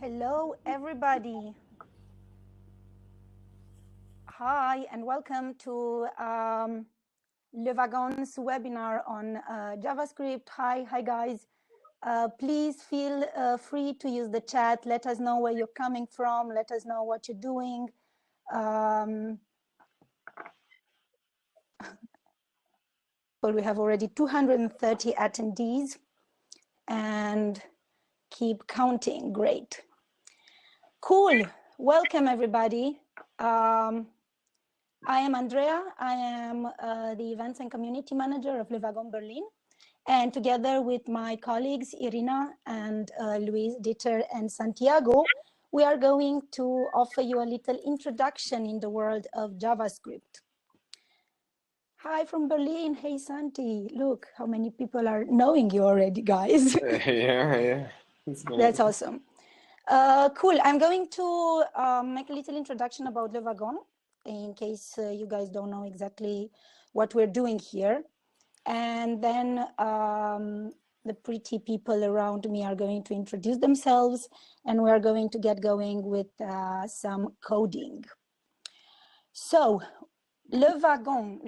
Hello, everybody. Hi, and welcome to Le Wagon's webinar on JavaScript. Hi, guys. Please feel free to use the chat. Let us know where you're coming from. Let us know what you're doing. Well, we have already 230 attendees and keep counting. Great. Cool. Welcome, everybody. I am Andrea. I am the Events and Community Manager of Le Wagon Berlin. And together with my colleagues, Irina and Luis, Dieter, and Santiago, we are going to offer you a little introduction in the world of JavaScript. Hi from Berlin. Hey, Santi. Look how many people are knowing you already, guys. Yeah. That's awesome. Cool. I'm going to make a little introduction about Le Wagon, in case you guys don't know exactly what we're doing here. And then the pretty people around me are going to introduce themselves, and we're going to get going with some coding. So, Le Wagon,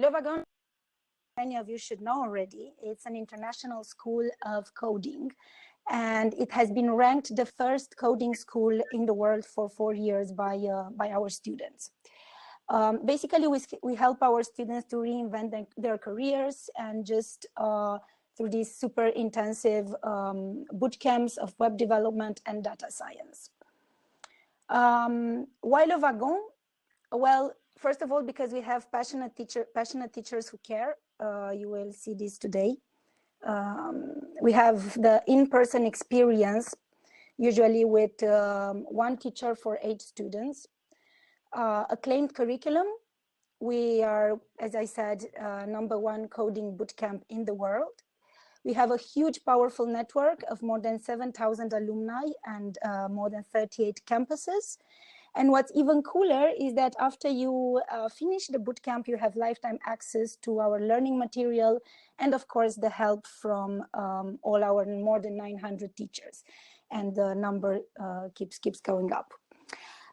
many of you should know already, it's an international school of coding, and it has been ranked the first coding school in the world for 4 years by our students. Basically, we help our students to reinvent their careers, and just through these super intensive boot camps of web development and data science. Why Le Wagon? Well, first of all, because we have passionate teachers who care. You will see this today. We have the in-person experience, usually with 1 teacher for 8 students. Acclaimed curriculum. We are, as I said, #1 coding bootcamp in the world. We have a huge, powerful network of more than 7,000 alumni and more than 38 campuses. And what's even cooler is that after you finish the bootcamp, you have lifetime access to our learning material and, of course, the help from all our more than 900 teachers. And the number keeps going up.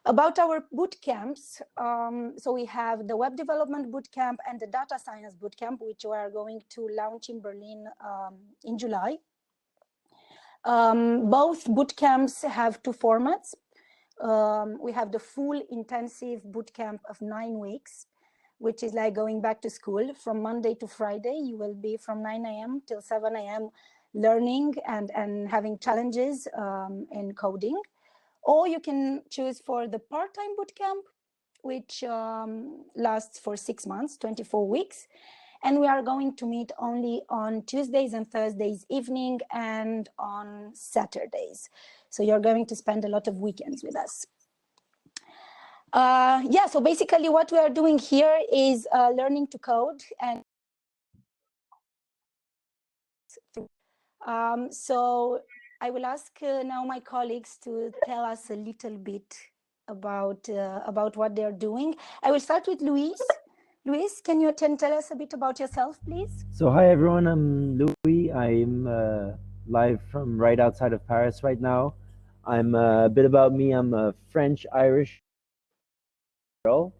About our bootcamps, so we have the web development bootcamp and the data science bootcamp, which we are going to launch in Berlin in July. Both bootcamps have 2 formats. We have the full intensive bootcamp of 9 weeks, which is like going back to school from Monday to Friday. You will be from 9 a.m. till 7 a.m. learning and having challenges in coding. Or you can choose for the part-time bootcamp, which lasts for 6 months, 24 weeks. And we are going to meet only on Tuesdays and Thursdays evening and on Saturdays. So you're going to spend a lot of weekends with us. Yeah, so basically what we are doing here is learning to code. And so I will ask now my colleagues to tell us a little bit about what they're doing. I will start with Luis. Luis, can you tell us a bit about yourself, please? So hi everyone, I'm Louis. I'm live from right outside of Paris right now. I'm a bit about me. I'm a French-Irish girl.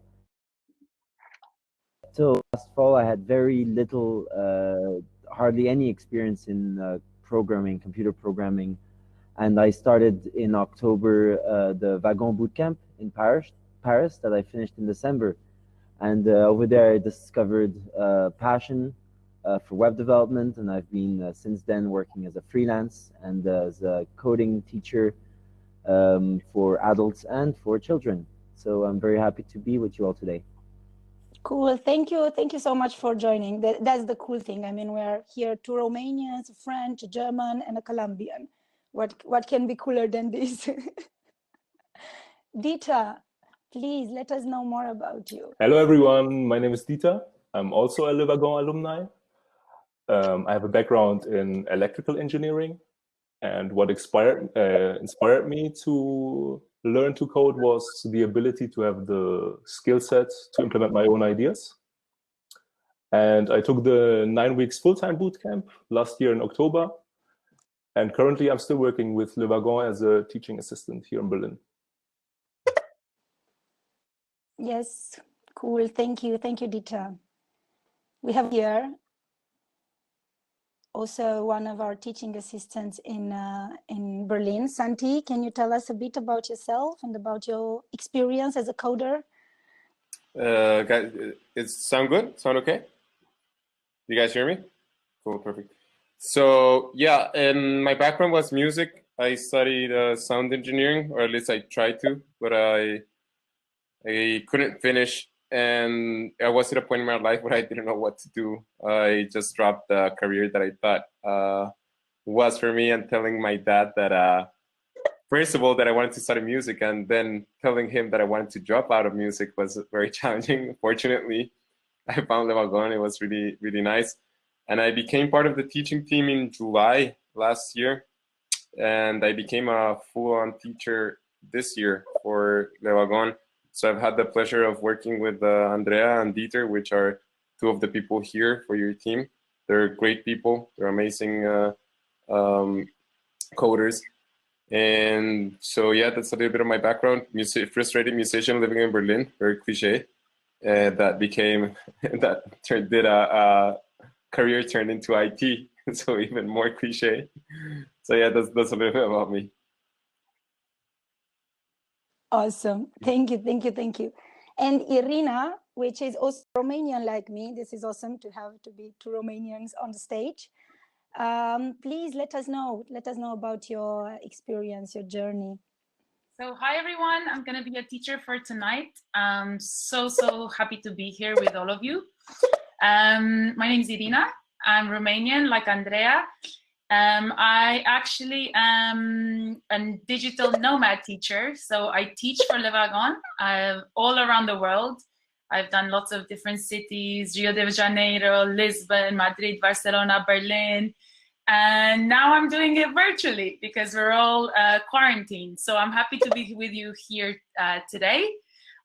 So last fall I had very little, hardly any experience in programming, computer programming. And I started in October the Wagon Bootcamp in Paris that I finished in December. And over there I discovered passion for web development, and I've been since then working as a freelance and as a coding teacher for adults and for children. So I'm very happy to be with you all today. Cool, thank you so much for joining. That's the cool thing. I mean, we're here 2 Romanians, a French, a German, and a Colombian. What can be cooler than this? Dieter, please let us know more about you. Hello, everyone. My name is Dieter. I'm also a Le Wagon alumni. I have a background in electrical engineering, and what inspired me to learn to code was the ability to have the skill set to implement my own ideas. And I took the 9 weeks full-time bootcamp last year in October. And currently, I'm still working with Le Wagon as a teaching assistant here in Berlin. Yes, cool. Thank you, Dieter. We have here also one of our teaching assistants in Berlin. Santi, can you tell us a bit about yourself and about your experience as a coder? Guys, it sound good? Sound okay? You guys hear me? Cool, perfect. So yeah, and my background was music. I studied sound engineering, or at least I tried to, but I couldn't finish. And I was at a point in my life where I didn't know what to do. I just dropped the career that I thought was for me, and telling my dad that first of all, that I wanted to study music, and then telling him that I wanted to drop out of music was very challenging. Fortunately, I found Le Wagon. It was really, really nice. And I became part of the teaching team in July last year. And I became a full-on teacher this year for Le Wagon. So I've had the pleasure of working with Andrea and Dieter, which are two of the people here for your team. They're great people. They're amazing coders. And so, yeah, that's a little bit of my background. Frustrated musician living in Berlin, very cliche. That became, did a career turned into IT, so even more cliche. So yeah, that's a little bit about me. Awesome. Thank you. And Irina, which is also Romanian like me. This is awesome to have two Romanians on the stage. Please let us know about your experience, your journey. So hi everyone, I'm gonna be a teacher for tonight. I'm so happy to be here with all of you. My name is Irina. I'm Romanian like Andrea. I actually am a digital nomad teacher. So I teach for Le Wagon all around the world. I've done lots of different cities, Rio de Janeiro, Lisbon, Madrid, Barcelona, Berlin. And now I'm doing it virtually because we're all quarantined. So I'm happy to be with you here today.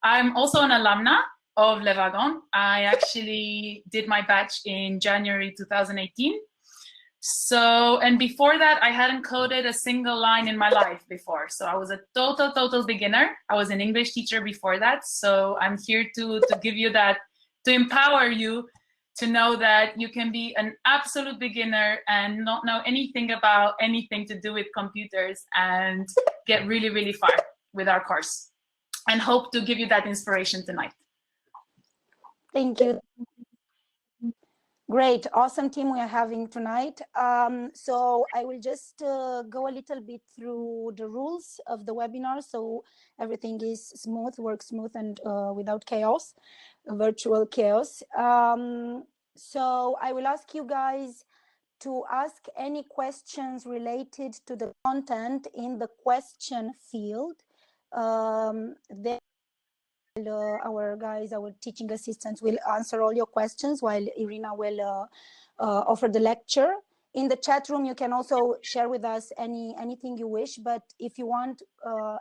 I'm also an alumna of Le Wagon. I actually did my batch in January 2018. So, and before that, I hadn't coded a single line in my life before. So I was a total beginner. I was an English teacher before that. So I'm here to give you that, to empower you to know that you can be an absolute beginner and not know anything about anything to do with computers and get really far with our course, and hope to give you that inspiration tonight. Thank you. Great, awesome team we are having tonight. So I will just go a little bit through the rules of the webinar so everything is smooth, works smooth and without chaos, virtual chaos. So I will ask you guys to ask any questions related to the content in the question field. Our teaching assistants will answer all your questions while Irina will offer the lecture. In the chat room, you can also share with us anything you wish, but if you want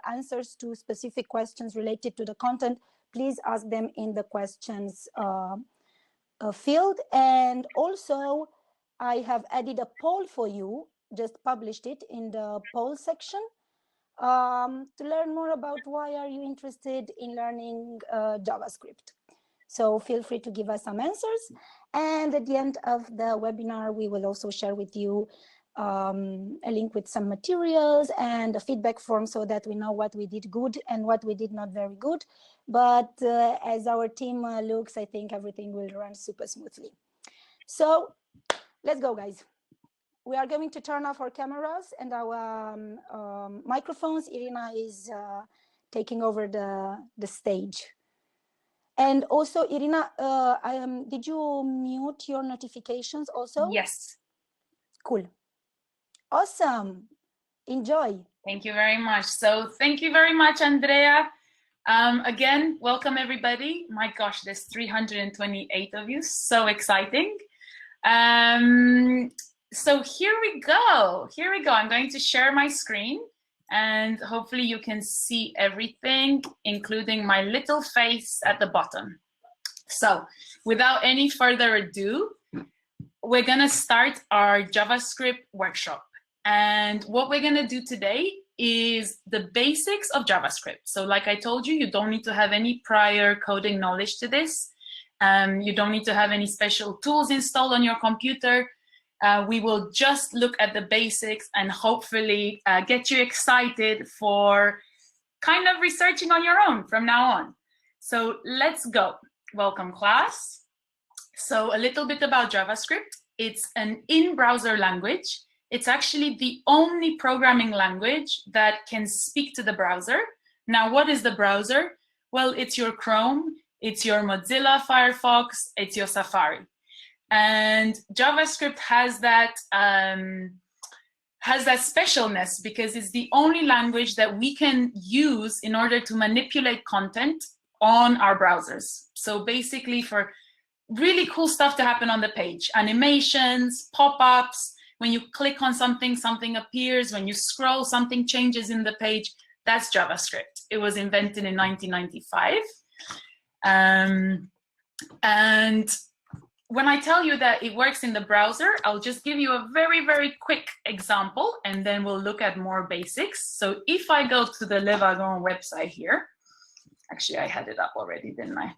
answers to specific questions related to the content, please ask them in the questions field. And also, I have added a poll for you, just published it in the poll section. To learn more about why are you interested in learning JavaScript. So feel free to give us some answers. And at the end of the webinar, we will also share with you a link with some materials and a feedback form so that we know what we did good and what we did not very good. But as our team looks, I think everything will run super smoothly. So let's go, guys. We are going to turn off our cameras and our microphones. Irina is taking over the stage. And also, Irina, did you mute your notifications also? Yes. Cool. Awesome. Enjoy. Thank you very much. So thank you very much, Andrea. Again, welcome everybody. My gosh, there's 328 of you. So exciting. So here we go. I'm going to share my screen and hopefully you can see everything, including my little face at the bottom. So without any further ado, we're gonna start our JavaScript workshop. And what we're gonna do today is the basics of JavaScript. So like I told you, you don't need to have any prior coding knowledge to this. You don't need to have any special tools installed on your computer. We will just look at the basics and hopefully get you excited for kind of researching on your own from now on. So let's go. Welcome, class. So a little bit about JavaScript. It's an in-browser language. It's actually the only programming language that can speak to the browser. Now, what is the browser? Well, it's your Chrome, it's your Mozilla Firefox, it's your Safari. And JavaScript has that specialness because it's the only language that we can use in order to manipulate content on our browsers. So basically for really cool stuff to happen on the page, animations, pop-ups, when you click on something, something appears, when you scroll, something changes in the page, that's JavaScript. It was invented in 1995. And when I tell you that it works in the browser, I'll just give you a very, very quick example, and then we'll look at more basics. So if I go to the Le Wagon website here, actually I had it up already, didn't I?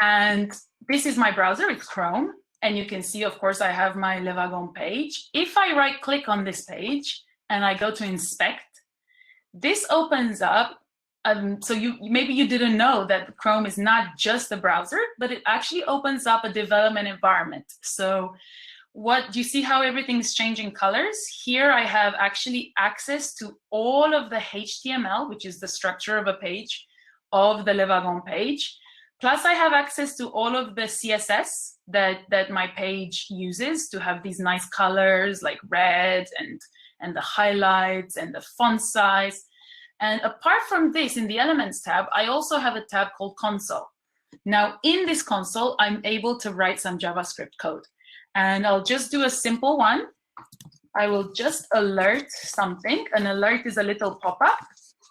And this is my browser, it's Chrome. And you can see, of course, I have my Le Wagon page. If I right click on this page and I go to inspect, this opens up. So maybe you didn't know that Chrome is not just a browser, but it actually opens up a development environment. So what do you see how everything is changing colors? Here I have actually access to all of the HTML, which is the structure of a page of the Le Wagon page. Plus I have access to all of the CSS that my page uses to have these nice colors like red and the highlights and the font size. And apart from this, in the Elements tab, I also have a tab called Console. Now, in this console, I'm able to write some JavaScript code. And I'll just do a simple one. I will just alert something. An alert is a little pop-up.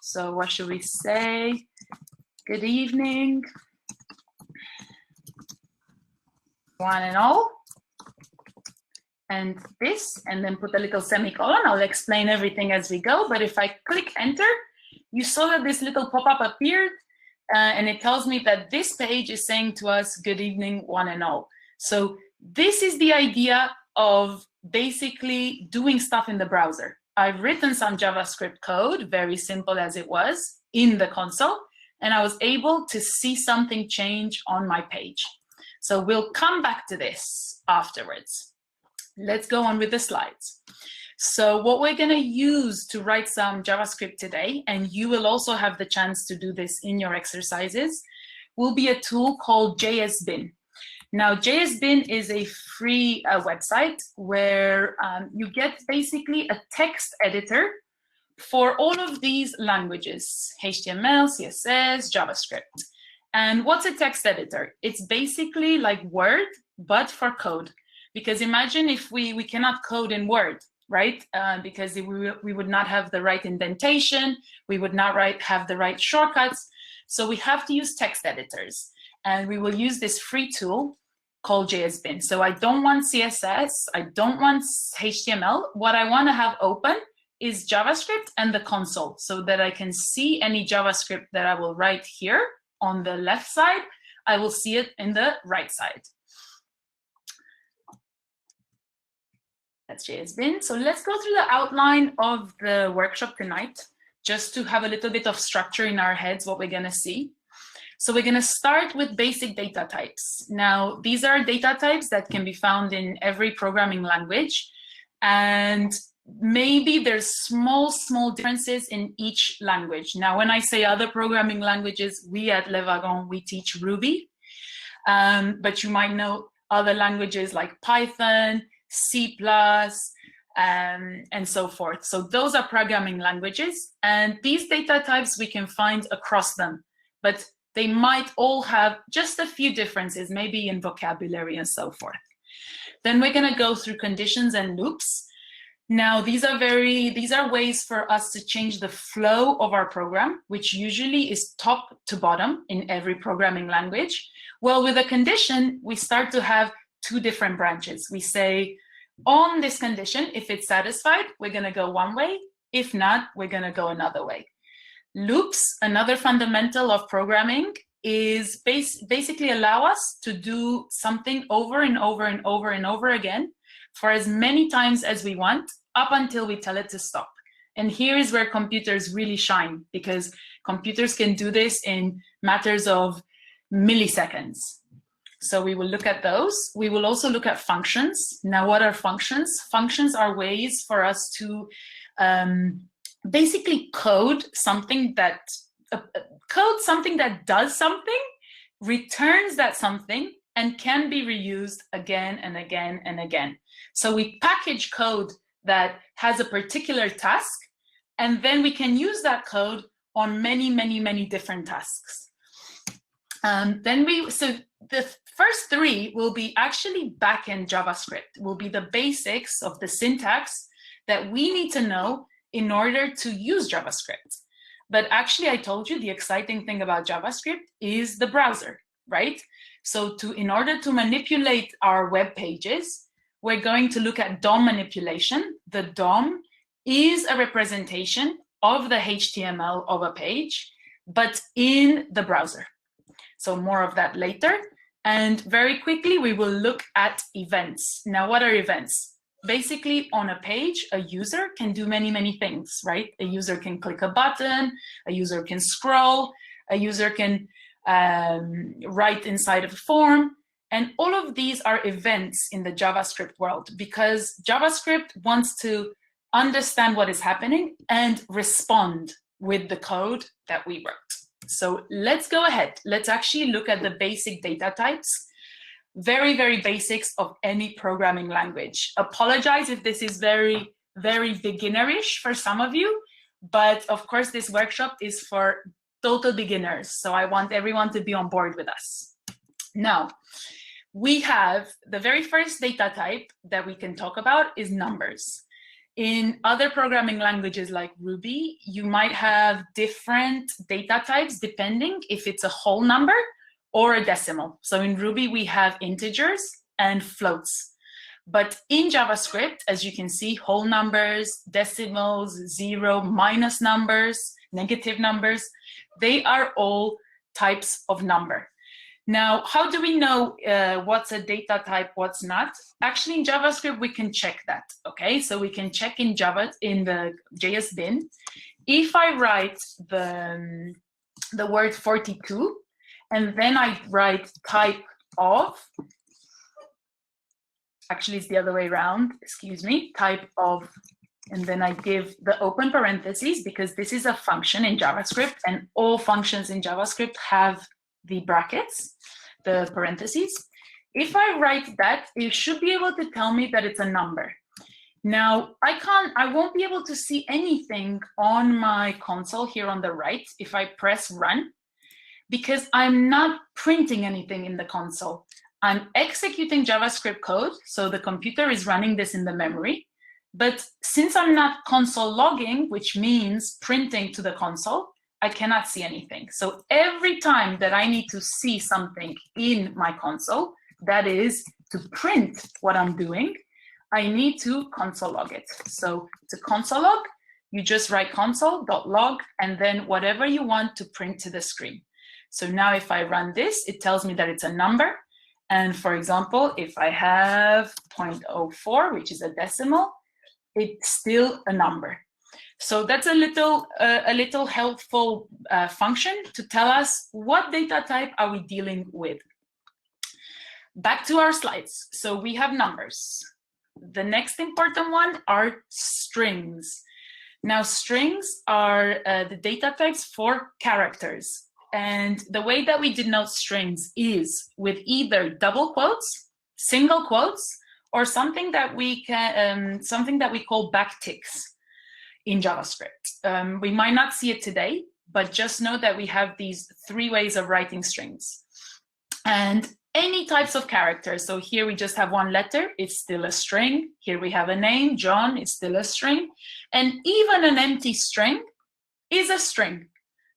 So what should we say? Good evening, one and all. And this, and then put a little semicolon. I'll explain everything as we go. But if I click enter, you saw that this little pop-up appeared, and it tells me that this page is saying to us, good evening, one and all. So this is the idea of basically doing stuff in the browser. I've written some JavaScript code, very simple as it was, in the console, and I was able to see something change on my page. So we'll come back to this afterwards. Let's go on with the slides. So what we're going to use to write some JavaScript today, and you will also have the chance to do this in your exercises, will be a tool called JSBin. Now, JSBin is a free website where you get basically a text editor for all of these languages, HTML, CSS, JavaScript. And what's a text editor? It's basically like Word, but for code. Because imagine if we cannot code in Word, right? Because we would not have the right indentation, we would not have the right shortcuts. So we have to use text editors. And we will use this free tool called JSBin. So I don't want CSS, I don't want HTML. What I want to have open is JavaScript and the console so that I can see any JavaScript that I will write here on the left side, I will see it in the right side. That's JSBin. So let's go through the outline of the workshop tonight, just to have a little bit of structure in our heads, what we're gonna see. So we're gonna start with basic data types. Now, these are data types that can be found in every programming language. And maybe there's small differences in each language. Now, when I say other programming languages, we at Le Wagon, we teach Ruby. But you might know other languages like Python, C+, and so forth. So those are programming languages. And these data types we can find across them. But they might all have just a few differences, maybe in vocabulary and so forth. Then we're going to go through conditions and loops. Now, these are ways for us to change the flow of our program, which usually is top to bottom in every programming language. Well, with a condition, we start to have two different branches. We say on this condition, if it's satisfied, we're going to go one way. If not, we're going to go another way. Loops, another fundamental of programming, is basically allow us to do something over and over and over and over again for as many times as we want, up until we tell it to stop. And here is where computers really shine, because computers can do this in matters of milliseconds. So we will look at those. We will also look at functions. Now, what are functions? Functions are ways for us to basically code something that does something, returns that something, and can be reused again and again and again. So we package code that has a particular task, and then we can use that code on many, many, many different tasks. So the first three will be actually backend JavaScript, will be the basics of the syntax that we need to know in order to use JavaScript. But actually, I told you the exciting thing about JavaScript is the browser, right? So in order to manipulate our web pages, we're going to look at DOM manipulation. The DOM is a representation of the HTML of a page, but in the browser. So more of that later. And very quickly, we will look at events. Now, what are events? Basically, on a page, a user can do many, many things, right? A user can click a button, a user can scroll, a user can write inside of a form. And all of these are events in the JavaScript world, because JavaScript wants to understand what is happening and respond with the code that we wrote. So let's go ahead. Let's actually look at the basic data types. Very, very basics of any programming language. Apologize if this is very, very beginnerish for some of you, but of course this workshop is for total beginners. So I want everyone to be on board with us. Now, we have the very first data type that we can talk about is numbers. In other programming languages like Ruby, you might have different data types depending if it's a whole number or a decimal. So in Ruby, we have integers and floats. But in JavaScript, as you can see, whole numbers, decimals, zero, minus numbers, negative numbers, they are all types of number. Now, how do we know what's a data type, what's not? Actually, in JavaScript, we can check that, okay? So we can check in the JS bin. If I write the word 42, and then I write type of, actually it's the other way around, excuse me, type of, and then I give the open parentheses, because this is a function in JavaScript, and all functions in JavaScript have the brackets, the parentheses. If I write that, it should be able to tell me that it's a number. Now, I won't be able to see anything on my console here on the right if I press run, because I'm not printing anything in the console. I'm executing JavaScript code, so the computer is running this in the memory. But since I'm not console logging, which means printing to the console, I cannot see anything. So every time that I need to see something in my console, that is to print what I'm doing, I need to console log it. So to console log, you just write console.log and then whatever you want to print to the screen. So now if I run this, it tells me that it's a number. And for example, if I have 0.04, which is a decimal, it's still a number. So that's a little helpful function to tell us what data type are we dealing with. Back to our slides. So we have numbers. The next important one are strings. Now strings are the data types for characters. And the way that we denote strings is with either double quotes, single quotes, or something that we call backticks in JavaScript. We might not see it today, but just know that we have these three ways of writing strings. And any types of characters. So here we just have one letter, it's still a string. Here we have a name, John, it's still a string. And even an empty string is a string.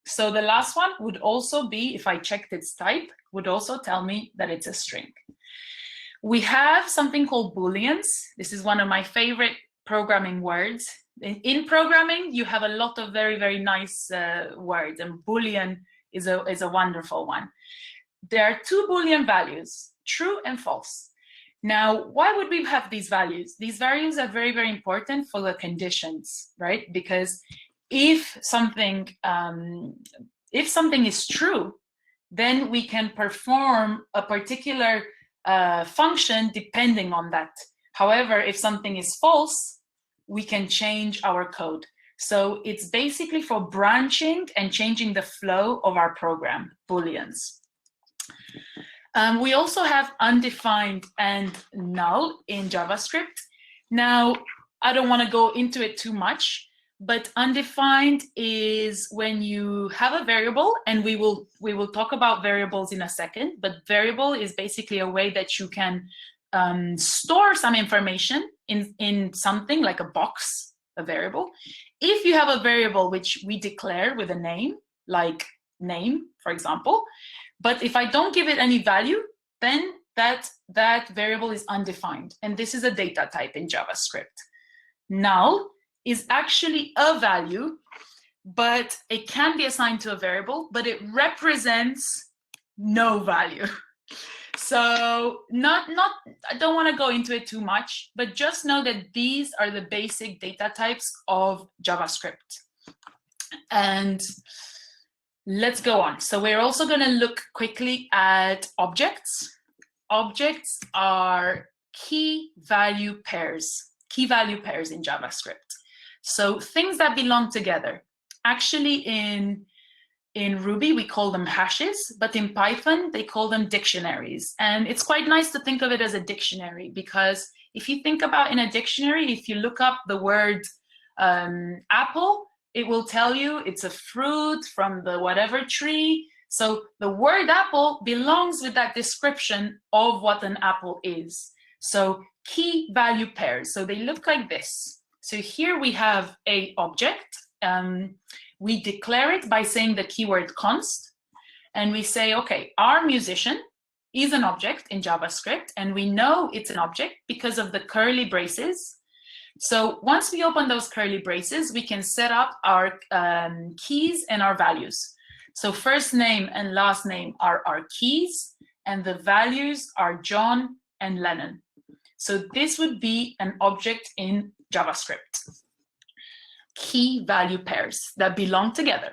So the last one would also be, if I checked its type, would also tell me that it's a string. We have something called booleans. This is one of my favorite programming words. In programming, you have a lot of very, very nice words, and boolean is a wonderful one. There are two boolean values, true and false. Now, why would we have these values? These values are very, very important for the conditions, right? Because if something is true, then we can perform a particular function depending on that. However, if something is false, we can change our code. So it's basically for branching and changing the flow of our program, booleans. We also have undefined and null in JavaScript. Now, I don't want to go into it too much, but undefined is when you have a variable, and we will talk about variables in a second, but variable is basically a way that you can store some information in something like a box, a variable. If you have a variable which we declare with a name, like name, for example, but if I don't give it any value, then that variable is undefined. And this is a data type in JavaScript. Null is actually a value, but it can be assigned to a variable, but it represents no value. So I don't want to go into it too much, but just know that these are the basic data types of JavaScript. And let's go on. So we're also going to look quickly at objects. Objects are key value pairs in JavaScript. So things that belong together. Actually, in Ruby, we call them hashes, but in Python, they call them dictionaries. And it's quite nice to think of it as a dictionary, because if you think about in a dictionary, if you look up the word apple, it will tell you it's a fruit from the whatever tree. So the word apple belongs with that description of what an apple is. So key value pairs. So they look like this. So here we have a object. We declare it by saying the keyword const. And we say, okay, our musician is an object in JavaScript. And we know it's an object because of the curly braces. So once we open those curly braces, we can set up our keys and our values. So first name and last name are our keys, and the values are John and Lennon. So this would be an object in JavaScript. Key value pairs that belong together.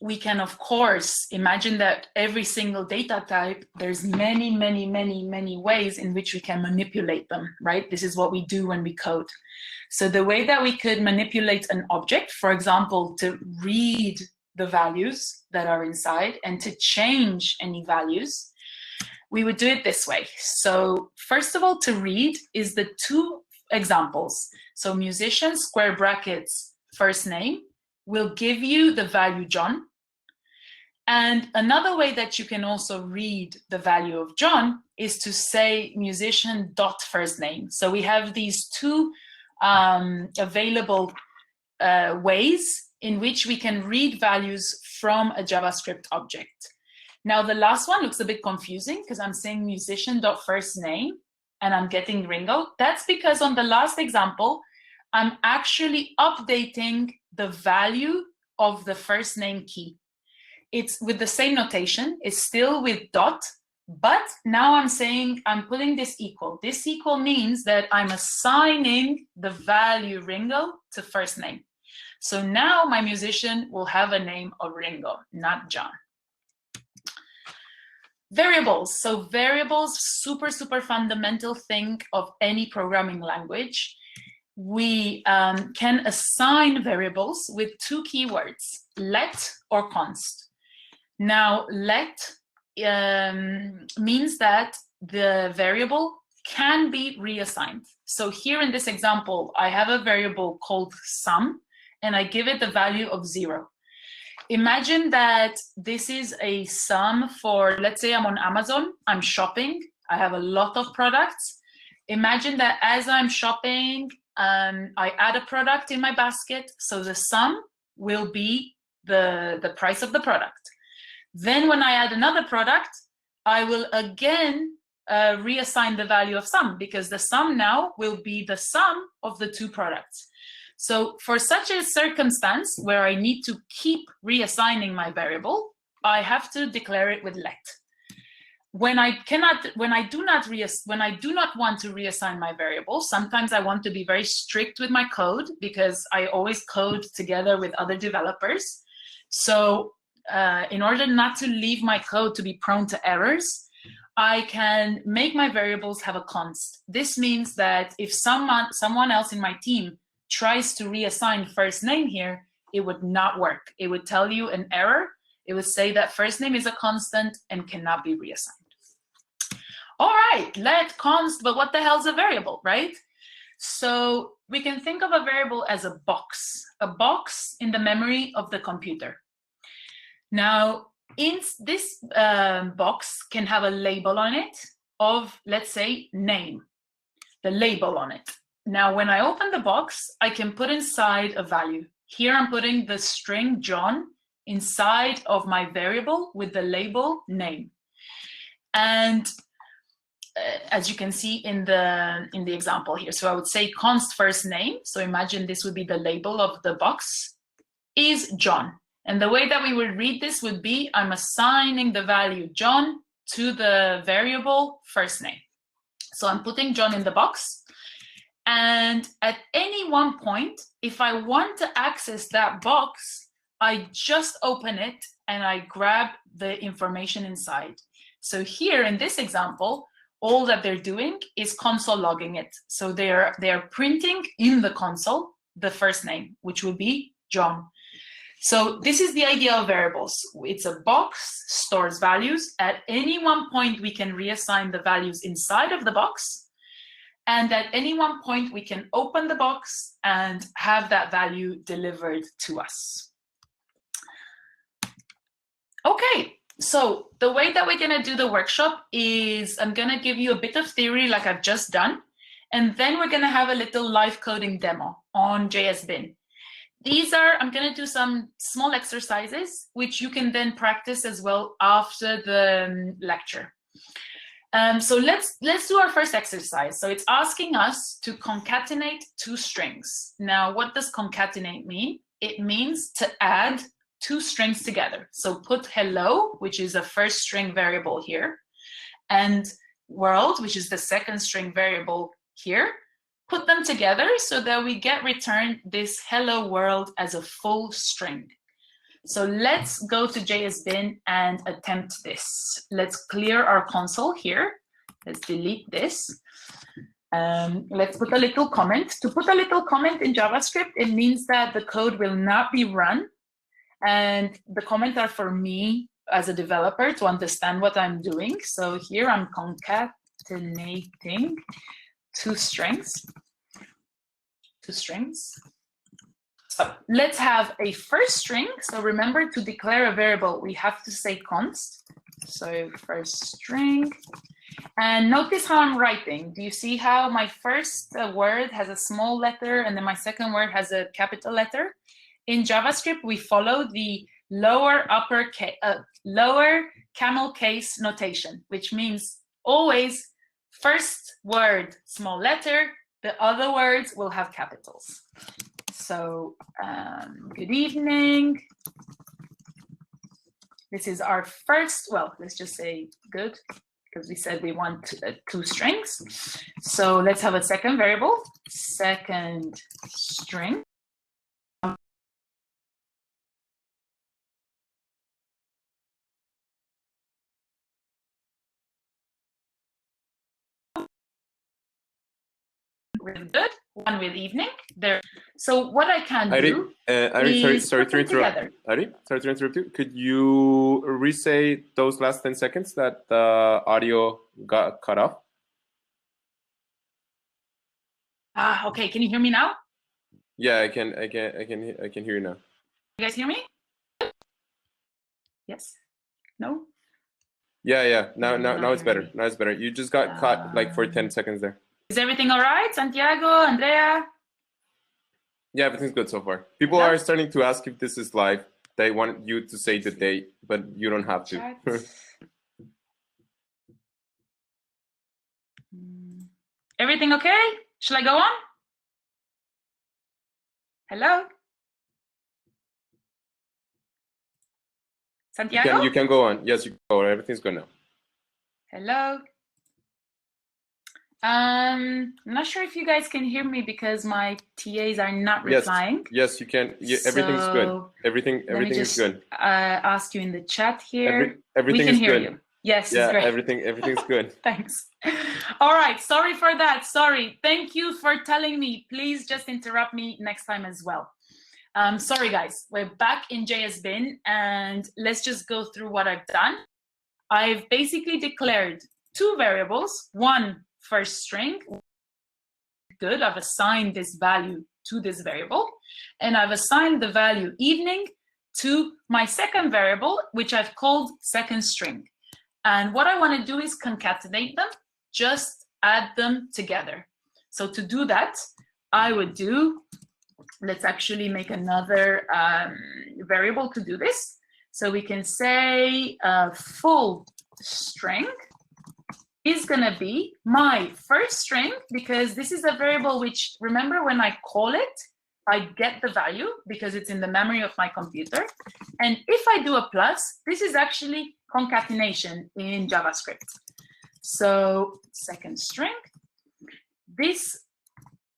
We can, of course, imagine that every single data type, there's many ways in which we can manipulate them, right? This is what we do when we code. So the way that we could manipulate an object, for example, to read the values that are inside and to change any values, we would do it this way. So first of all, to read is the two examples. So musician, square brackets, first name, will give you the value John. And another way that you can also read the value of John is to say musician dot first name. So we have these two available ways in which we can read values from a JavaScript object. Now the last one looks a bit confusing because I'm saying musician dot first name and I'm getting Ringo. That's because on the last example, I'm actually updating the value of the first name key. It's with the same notation, it's still with dot, but now I'm saying I'm putting this equal. This equal means that I'm assigning the value Ringo to first name. So now my musician will have a name of Ringo, not John. Variables. So variables, super fundamental thing of any programming language. We can assign variables with two keywords, let or const. Now, let means that the variable can be reassigned. So here in this example, I have a variable called sum, and I give it the value of 0. Imagine that this is a sum for, let's say I'm on Amazon, I'm shopping, I have a lot of products. Imagine that as I'm shopping, I add a product in my basket, so the sum will be the price of the product. Then when I add another product, I will again reassign the value of sum, because the sum now will be the sum of the two products. So for such a circumstance where I need to keep reassigning my variable, I have to declare it with let. When I do not want to reassign my variable, sometimes I want to be very strict with my code, because I always code together with other developers. So in order not to leave my code to be prone to errors, I can make my variables have a const. This means that if someone else in my team tries to reassign first name here, it would not work. It would tell you an error. It would say that first name is a constant and cannot be reassigned. All right, let const, but what the hell's a variable, right? So we can think of a variable as a box in the memory of the computer. Now, in this box can have a label on it of, let's say, name, the label on it. Now, when I open the box, I can put inside a value. Here I'm putting the string John inside of my variable with the label name. And as you can see in the example here, so I would say const first name. So imagine this would be the label of the box, is John. And the way that we would read this would be, I'm assigning the value John to the variable first name. So I'm putting John in the box. And at any one point, if I want to access that box, I just open it and I grab the information inside. So here in this example, all that they're doing is console logging it. So they're printing in the console the first name, which would be John. So this is the idea of variables. It's a box, stores values. At any one point, we can reassign the values inside of the box. And at any one point, we can open the box and have that value delivered to us. Okay. So the way that we're going to do the workshop is I'm going to give you a bit of theory like I've just done, and then we're going to have a little live coding demo on JSBin. I'm going to do some small exercises, which you can then practice as well after the lecture. So let's do our first exercise. So it's asking us to concatenate two strings. Now, what does concatenate mean? It means to add two strings together. So put hello, which is a first string variable here, and world, which is the second string variable here. Put them together so that we get returned this hello world as a full string. So let's go to JSBin and attempt this. Let's clear our console here. Let's delete this. Let's put a little comment. To put a little comment in JavaScript, it means that the code will not be run. And the comments are for me as a developer to understand what I'm doing. So here I'm concatenating two strings. So let's have a first string. So remember, to declare a variable, we have to say const. So first string. And notice how I'm writing. Do you see how my first word has a small letter and then my second word has a capital letter? In JavaScript, we follow the lower camel case notation, which means always first word, small letter, the other words will have capitals. So good evening. This is our first, well, let's just say good, because we said we want two strings. So let's have a second variable, second string. With good, one with evening. There. So what I can do is sorry to interrupt. Ari, sorry to interrupt you. Could you re-say those last 10 seconds that the audio got cut off? Okay. Can you hear me now? Yeah, I can hear you now. You guys hear me? Yes. No. Yeah. Now it's better. Now it's better. You just got caught like for 10 seconds there. Is everything all right, Santiago, Andrea? Yeah, everything's good so far. People are starting to ask if this is live. They want you to say the date, but you don't have to. Everything okay? Shall I go on? Hello? Santiago? You can go on. Yes, you can go on. Everything's good now. Hello? I'm not sure if you guys can hear me because my TAs are not replying. Yes, you can. Everything's good. Everything is good. Ask you in the chat here. Everything we can is hear good. You. Yes, yeah, it's great. everything's good. Thanks. All right, sorry for that. Sorry. Thank you for telling me. Please just interrupt me next time as well. Sorry, guys. We're back in JSBin, and let's just go through what I've done. I've basically declared two variables, one first string. Good, I've assigned this value to this variable, and I've assigned the value evening to my second variable, which I've called second string. And what I want to do is concatenate them, just add them together. So to do that, I would do, let's actually make another variable to do this. So we can say full string is going to be my first string, because this is a variable which, remember, when I call it, I get the value because it's in the memory of my computer. And if I do a plus, this is actually concatenation in JavaScript. So second string, this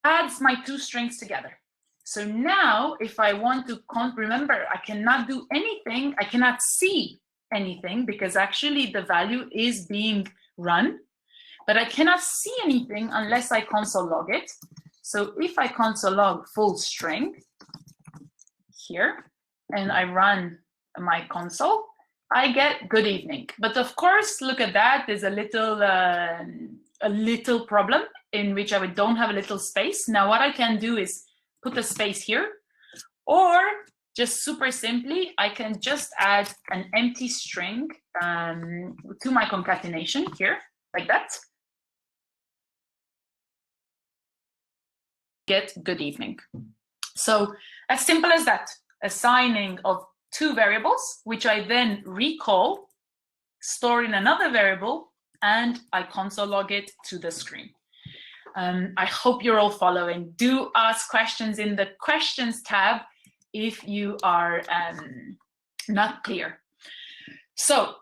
adds my two strings together. So now if I want to, remember, I cannot do anything, I cannot see anything because actually the value is being run, but I cannot see anything unless I console log it. So if I console log full string here and I run my console, I get good evening. But of course, look at that, there's a little problem in which I don't have a little space. Now what I can do is put a space here, or just super simply, I can just add an empty string to my concatenation here, like that. Get good evening. So as simple as that, assigning of two variables, which I then recall, store in another variable, and I console log it to the screen. I hope you're all following. Do ask questions in the questions tab if you are not clear. So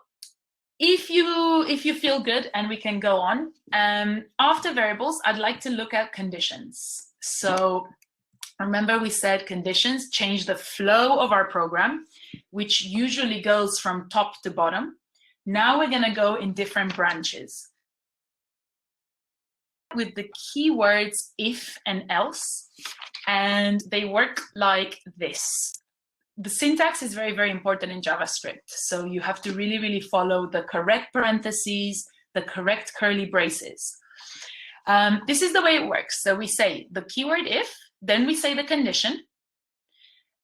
if you feel good, and we can go on, after variables, I'd like to look at conditions. So remember we said conditions change the flow of our program, which usually goes from top to bottom. Now we're going to go in different branches with the keywords if and else, and they work like this. The syntax is very, very important in JavaScript. So you have to really, really follow the correct parentheses, the correct curly braces. This is the way it works. So we say the keyword if, then we say the condition,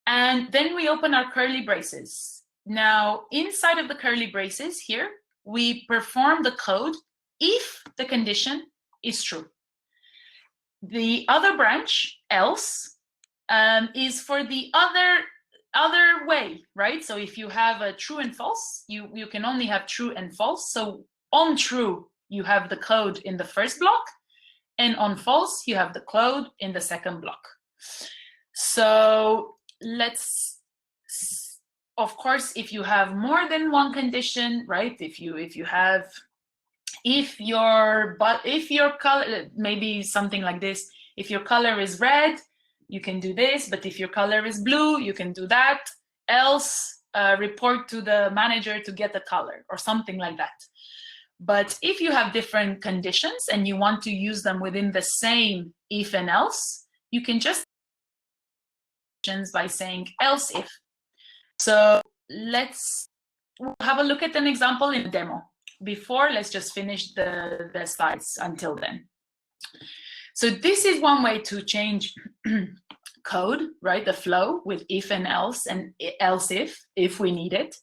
and then we open our curly braces. Now, inside of the curly braces here, we perform the code if the condition is true. The other branch, else, is for the other way, right? So if you have a true and false, you can only have true and false. So on true, you have the code in the first block, and on false, you have the code in the second block. So let's, of course, if you have more than one condition, right? If your color, maybe something like this, if your color is red, you can do this, but if your color is blue, you can do that. Else, report to the manager to get the color, or something like that. But if you have different conditions and you want to use them within the same if and else, you can just by saying else if. So let's have a look at an example in the demo. Before, let's just finish the slides until then. So this is one way to change code, right? The flow with if and else if we need it.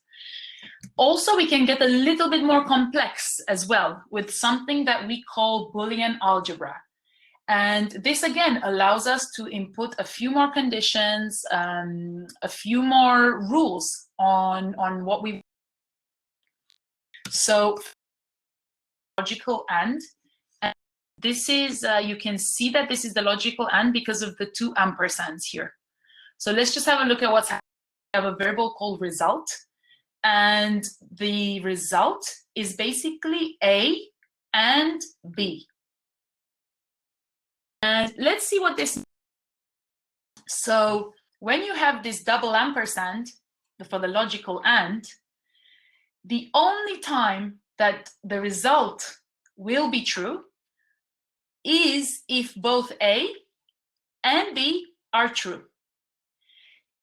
Also, we can get a little bit more complex as well with something that we call Boolean algebra. And this, again, allows us to input a few more conditions, a few more rules on what we. So logical and this is, you can see that this is the logical AND because of the 2 ampersands here. So let's just have a look at what's happening. We have a variable called result, and the result is basically A and B. And let's see what this means. So when you have this double ampersand for the logical AND, the only time that the result will be true is if both A and B are true.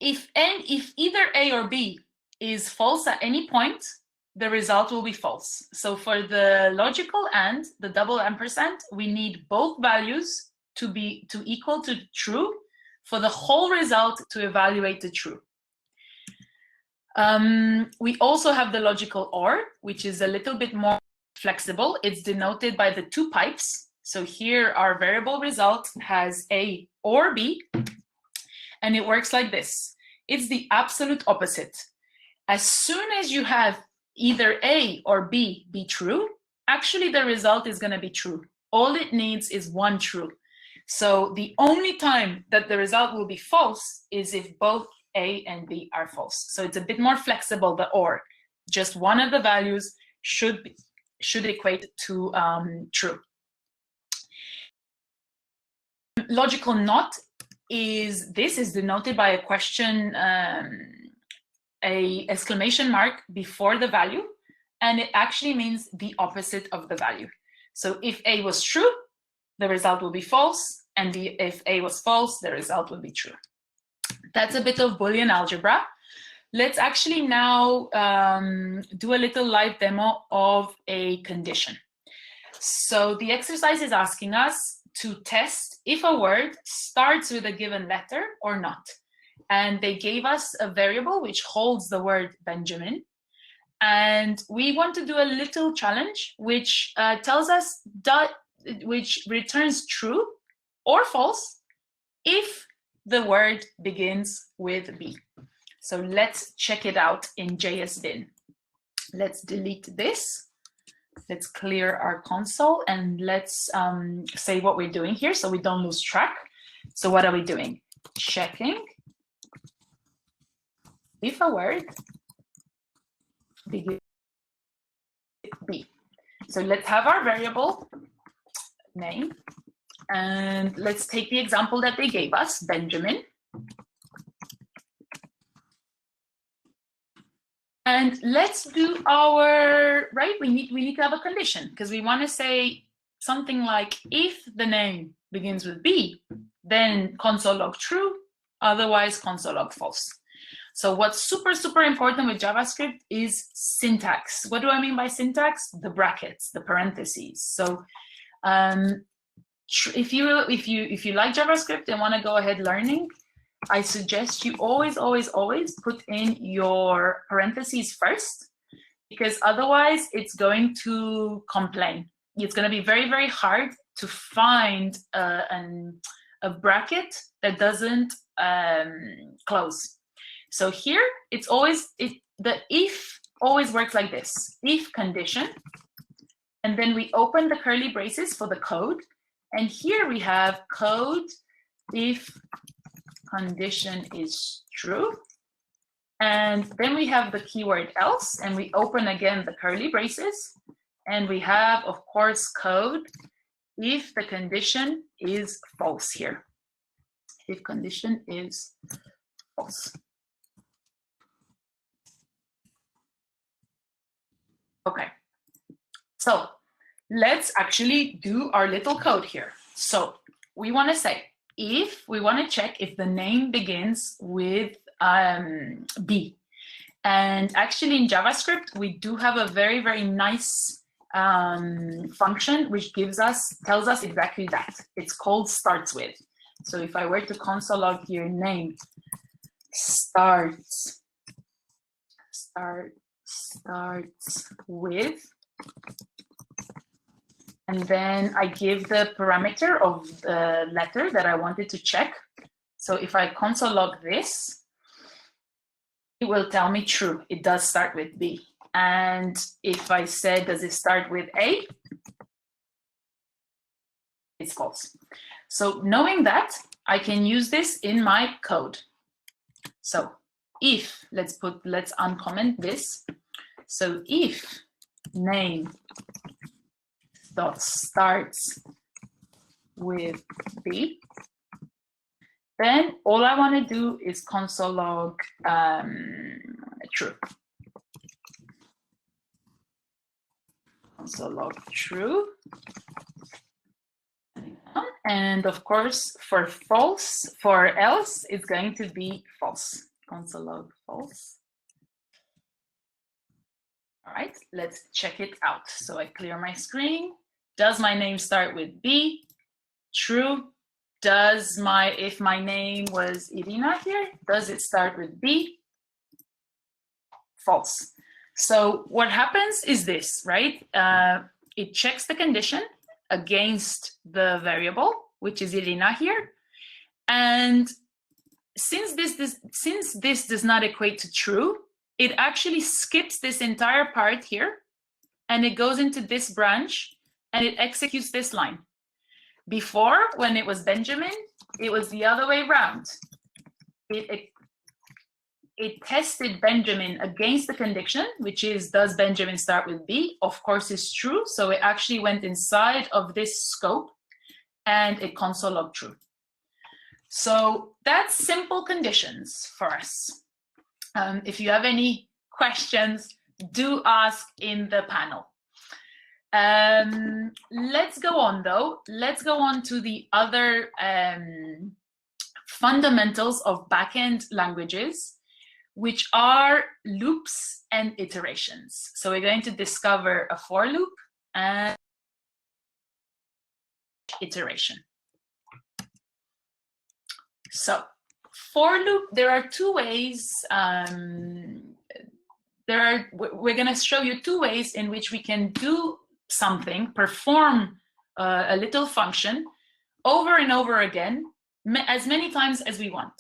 If either A or B is false at any point, the result will be false. So for the logical AND, the double ampersand, we need both values to equal to true for the whole result to evaluate the true. We also have the logical OR, which is a little bit more flexible. It's denoted by the 2 pipes. So here our variable result has A or B, and it works like this. It's the absolute opposite. As soon as you have either A or B be true, actually the result is going to be true. All it needs is 1 true. So the only time that the result will be false is if both A and B are false. So it's a bit more flexible, the OR. Just one of the values should equate to true. Logical NOT is denoted by a question, a exclamation mark before the value, and it actually means the opposite of the value. So if A was true, the result will be false, and if A was false, the result will be true. That's a bit of Boolean algebra. Let's actually now do a little live demo of a condition. So the exercise is asking us to test if a word starts with a given letter or not. And they gave us a variable which holds the word Benjamin. And we want to do a little challenge which tells us which returns true or false if the word begins with B. So let's check it out in JSBin. Let's delete this. Let's clear our console and let's say what we're doing here so we don't lose track. So what are we doing? Checking if a word begins with B. So let's have our variable name, and let's take the example that they gave us, Benjamin. And let's do our, right, we need to have a condition because we want to say something like, if the name begins with B, then console log true, otherwise console log false. So what's super, super important with JavaScript is syntax. What do I mean by syntax? The brackets, the parentheses. So if you like JavaScript and want to go ahead learning, I suggest you always put in your parentheses first, because otherwise it's going to complain. It's going to be very, very hard to find a bracket that doesn't close. So here it's always, the if always works like this, if condition, and then we open the curly braces for the code. And here we have code if condition is true. And then we have the keyword else, and we open again the curly braces. And we have, of course, code if the condition is false here. If condition is false. Okay, so let's actually do our little code here. So we want to say, if we want to check if the name begins with B. And actually in JavaScript, we do have a very, very nice function which tells us exactly that. It's called starts with. So if I were to console log here, name starts with, and then I give the parameter of the letter that I wanted to check. So if I console log this, it will tell me true. It does start with B. And if I said, does it start with A? it's false. So knowing that, I can use this in my code. So if, let's uncomment this. So if name dot starts with B, then all I want to do is console log true. Console log true. And of course, for else, it's going to be false. Console log false. All right, let's check it out. So I clear my screen. Does my name start with B? True. If my name was Irina here, does it start with B? False. So what happens is this, right? It checks the condition against the variable, which is Irina here. And since this does not equate to true, it actually skips this entire part here, and it goes into this branch, and it executes this line. Before, when it was Benjamin, it was the other way around. It tested Benjamin against the condition, which is, does Benjamin start with B? Of course, it's true. So it actually went inside of this scope, and it console logged true. So that's simple conditions for us. If you have any questions, do ask in the panel. Let's go on though. Let's go on to the other fundamentals of backend languages, which are loops and iterations. So we're going to discover a for loop and iteration. So for loop, there are two ways. We're going to show you two ways in which we can do something, perform a little function over and over again, as many times as we want.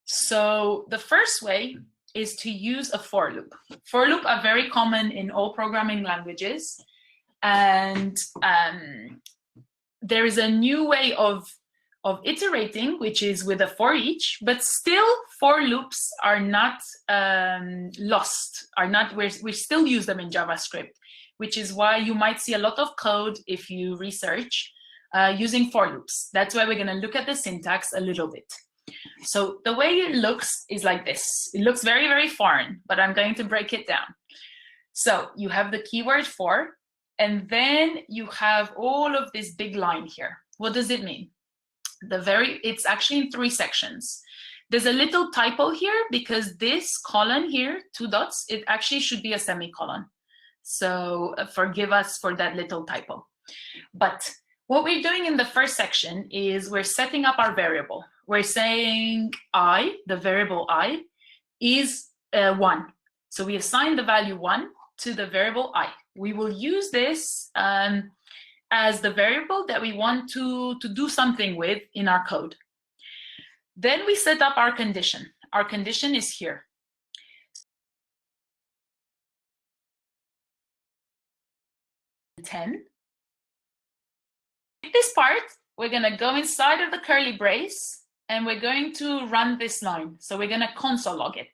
So the first way is to use a for loop. For loop are very common in all programming languages. And there is a new way of iterating, which is with a forEach, but still for loops are not lost, we still use them in JavaScript, which is why you might see a lot of code if you research using for loops. That's why we're going to look at the syntax a little bit. So the way it looks is like this. It looks very, very foreign, but I'm going to break it down. So you have the keyword for, and then you have all of this big line here. What does it mean? It's actually in 3 sections. There's a little typo here because this colon here, 2 dots, it actually should be a semicolon. So forgive us for that little typo. But what we're doing in the first section is we're setting up our variable. We're saying I, the variable I, is 1. So we assign the value 1 to the variable I. We will use this as the variable that we want to do something with in our code. Then we set up our condition. Our condition is here. This part, we're going to go inside of the curly brace, and we're going to run this line. So we're going to console log it.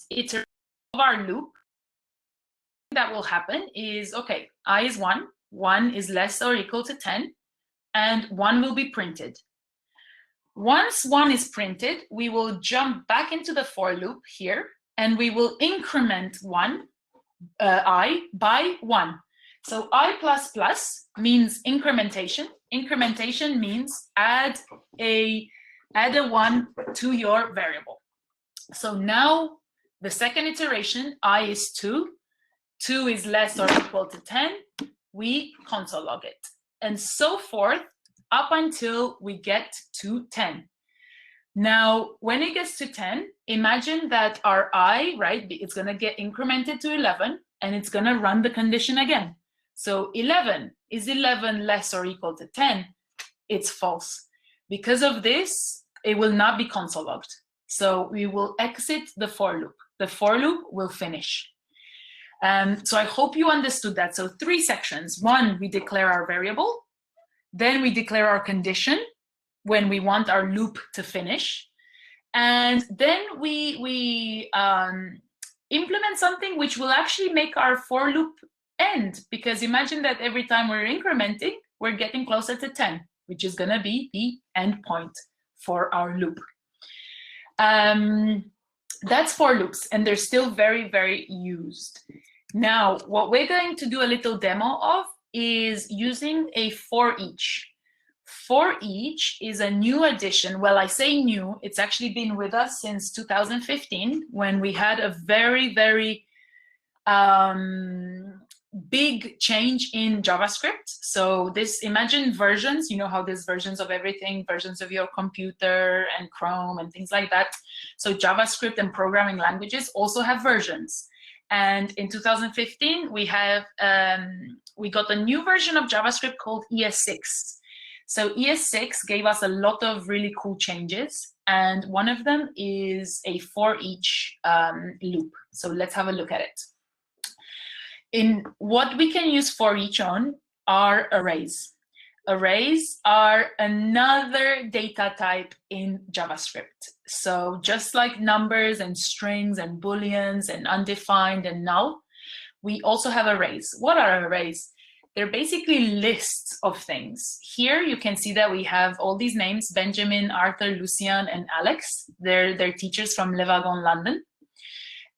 Iteration of our loop that will happen is, okay, I is 1, 1 is less or equal to 10, and 1 will be printed. Once 1 is printed, we will jump back into the for loop here, and we will increment I by 1. So I++ means incrementation. Incrementation means add a 1 to your variable. So now the second iteration, I is 2. 2 is less or equal to 10. We console log it. And so forth up until we get to 10. Now, when it gets to 10, imagine that our I, right, it's going to get incremented to 11, and it's going to run the condition again. So 11, is 11 less or equal to 10? It's false. Because of this, it will not be console logged. So we will exit the for loop. The for loop will finish. So I hope you understood that. So 3 sections. 1, we declare our variable. Then we declare our condition when we want our loop to finish. And then we implement something which will actually make our for loop end, because imagine that every time we're incrementing, we're getting closer to 10, which is going to be the end point for our loop. That's for loops, and they're still very, very used. Now, what we're going to do a little demo of is using a forEach. forEach is a new addition. Well, I say new, it's actually been with us since 2015, when we had a very, very big change in JavaScript. So this, imagine versions, you know how there's versions of everything, versions of your computer and Chrome and things like that. So JavaScript and programming languages also have versions. And in 2015, we got a new version of JavaScript called ES6. So ES6 gave us a lot of really cool changes. And one of them is a forEach loop. So let's have a look at it. In what we can use forEach on are arrays. Arrays are another data type in JavaScript. So just like numbers and strings and booleans and undefined and null, we also have arrays. What are arrays? They're basically lists of things. Here you can see that we have all these names: Benjamin, Arthur, Lucian, and Alex. They're teachers from Le Wagon London.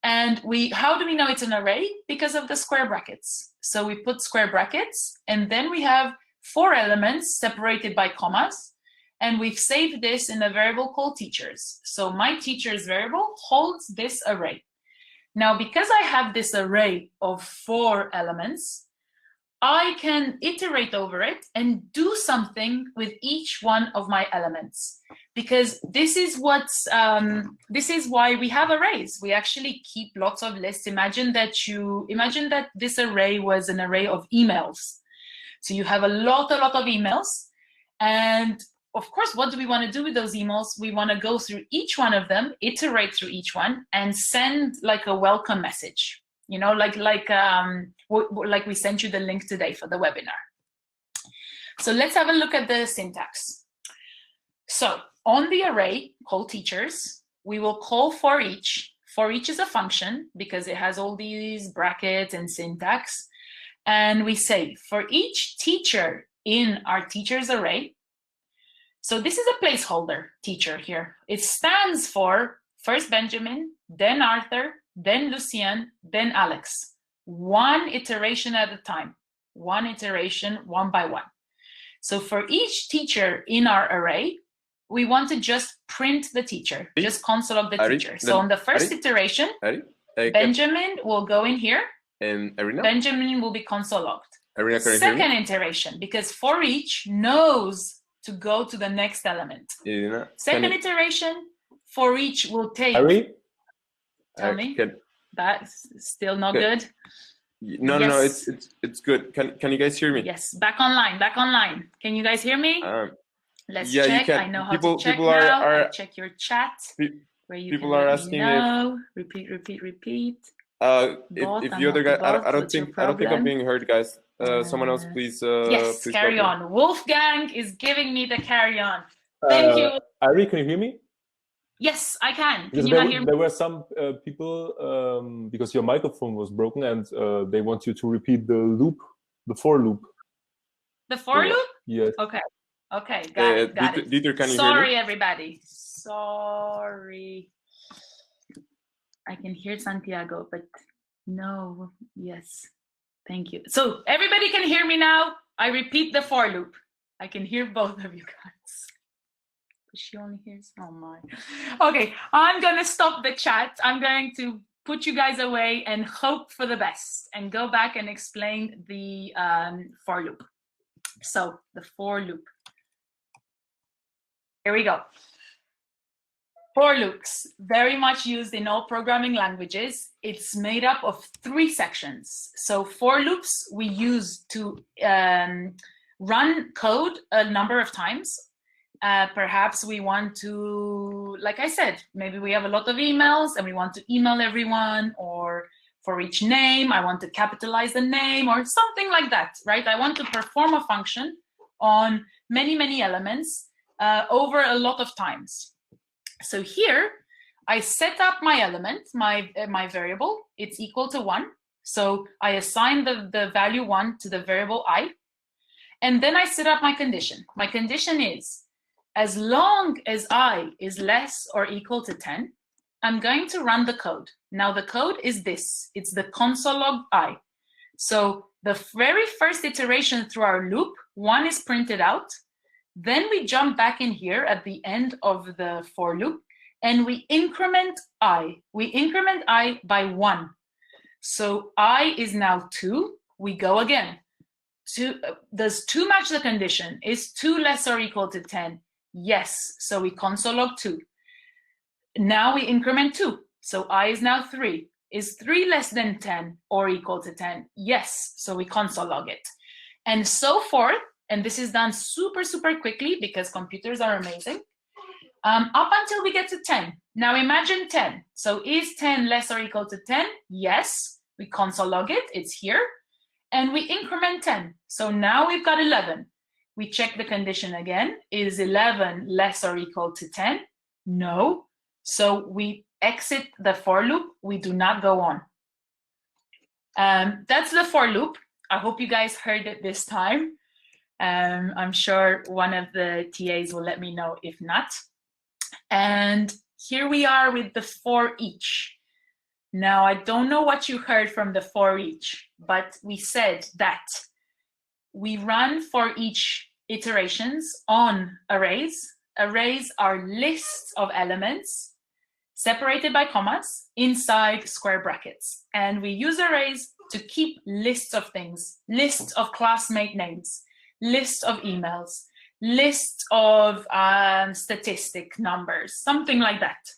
And how do we know it's an array? Because of the square brackets. So we put square brackets, and then we have 4 elements separated by commas, and we've saved this in a variable called teachers. So my teachers variable holds this array. Now, because I have this array of 4 elements, I can iterate over it and do something with each one of my elements, because this is why we have arrays. We actually keep lots of lists. Imagine that this array was an array of emails. So you have a lot of emails, and of course, what do we want to do with those emails? We want to go through each one of them, iterate through each one, and send like a welcome message. You know, like we sent you the link today for the webinar. So let's have a look at the syntax. So on the array called teachers, we will call forEach. forEach is a function because it has all these brackets and syntax. And we say for each teacher in our teachers array. So this is a placeholder teacher here. It stands for first Benjamin, then Arthur, then Lucian, then Alex. One iteration at a time. One iteration, one by one. So for each teacher in our array, we want to just print the teacher, just console of the teacher. So on the first iteration, Benjamin will go in here. And Arena? Benjamin will be console logged. Arena, second iteration, because forEach knows to go to the next element. Irina, second iteration, forEach will take. Harry? Tell me. That's still not good. No, yes. No, it's good. Can you guys hear me? Yes, back online. Can you guys hear me? Let's check. You can. I know how to check now. I'll check your chat. Where you people are asking if repeat. If the other guy, I don't think I'm being heard, guys. Someone else, please. Yes, please carry on. Wolfgang is giving me the carry on. Thank you. Ari, can you hear me? Yes, I can. Can you not hear me? There were some people, because your microphone was broken, and they want you to repeat the loop, the for loop. The for loop? Yes. Okay, got it. Dieter, can you Sorry, hear me? everybody. Sorry. I can hear Santiago, but no, yes. Thank you. So everybody can hear me now. I repeat the for loop. I can hear both of you guys. But she only hears, oh my. Okay, I'm gonna stop the chat. I'm going to put you guys away and hope for the best and go back and explain the for loop. So the for loop. Here we go. For loops, very much used in all programming languages. It's made up of 3 sections. So for loops we use to run code a number of times. Perhaps we want to, like I said, maybe we have a lot of emails and we want to email everyone, or for each name, I want to capitalize the name or something like that, right? I want to perform a function on many, many elements over a lot of times. So here, I set up my element, my variable, it's equal to 1. So I assign the value 1 to the variable I. And then I set up my condition. My condition is, as long as I is less or equal to 10, I'm going to run the code. Now the code is this. It's the console log I. So the very first iteration through our loop, 1 is printed out. Then we jump back in here at the end of the for loop, and we increment I. We increment I by 1. So I is now 2. We go again. Does 2 match the condition? Is 2 less or equal to 10? Yes. So we console log 2. Now we increment 2. So I is now 3. Is 3 less than 10 or equal to 10? Yes. So we console log it. And so forth. And this is done super, super quickly because computers are amazing. Up until we get to 10. Now imagine 10. So is 10 less or equal to 10? Yes. We console log it. It's here. And we increment 10. So now we've got 11. We check the condition again. Is 11 less or equal to 10? No. So we exit the for loop. We do not go on. That's the for loop. I hope you guys heard it this time. I'm sure one of the TAs will let me know if not. And here we are with the forEach. Now, I don't know what you heard from the forEach, but we said that we run forEach iterations on arrays. Arrays are lists of elements separated by commas inside square brackets. And we use arrays to keep lists of things, lists of classmate names, lists of emails, lists of statistic numbers, something like that.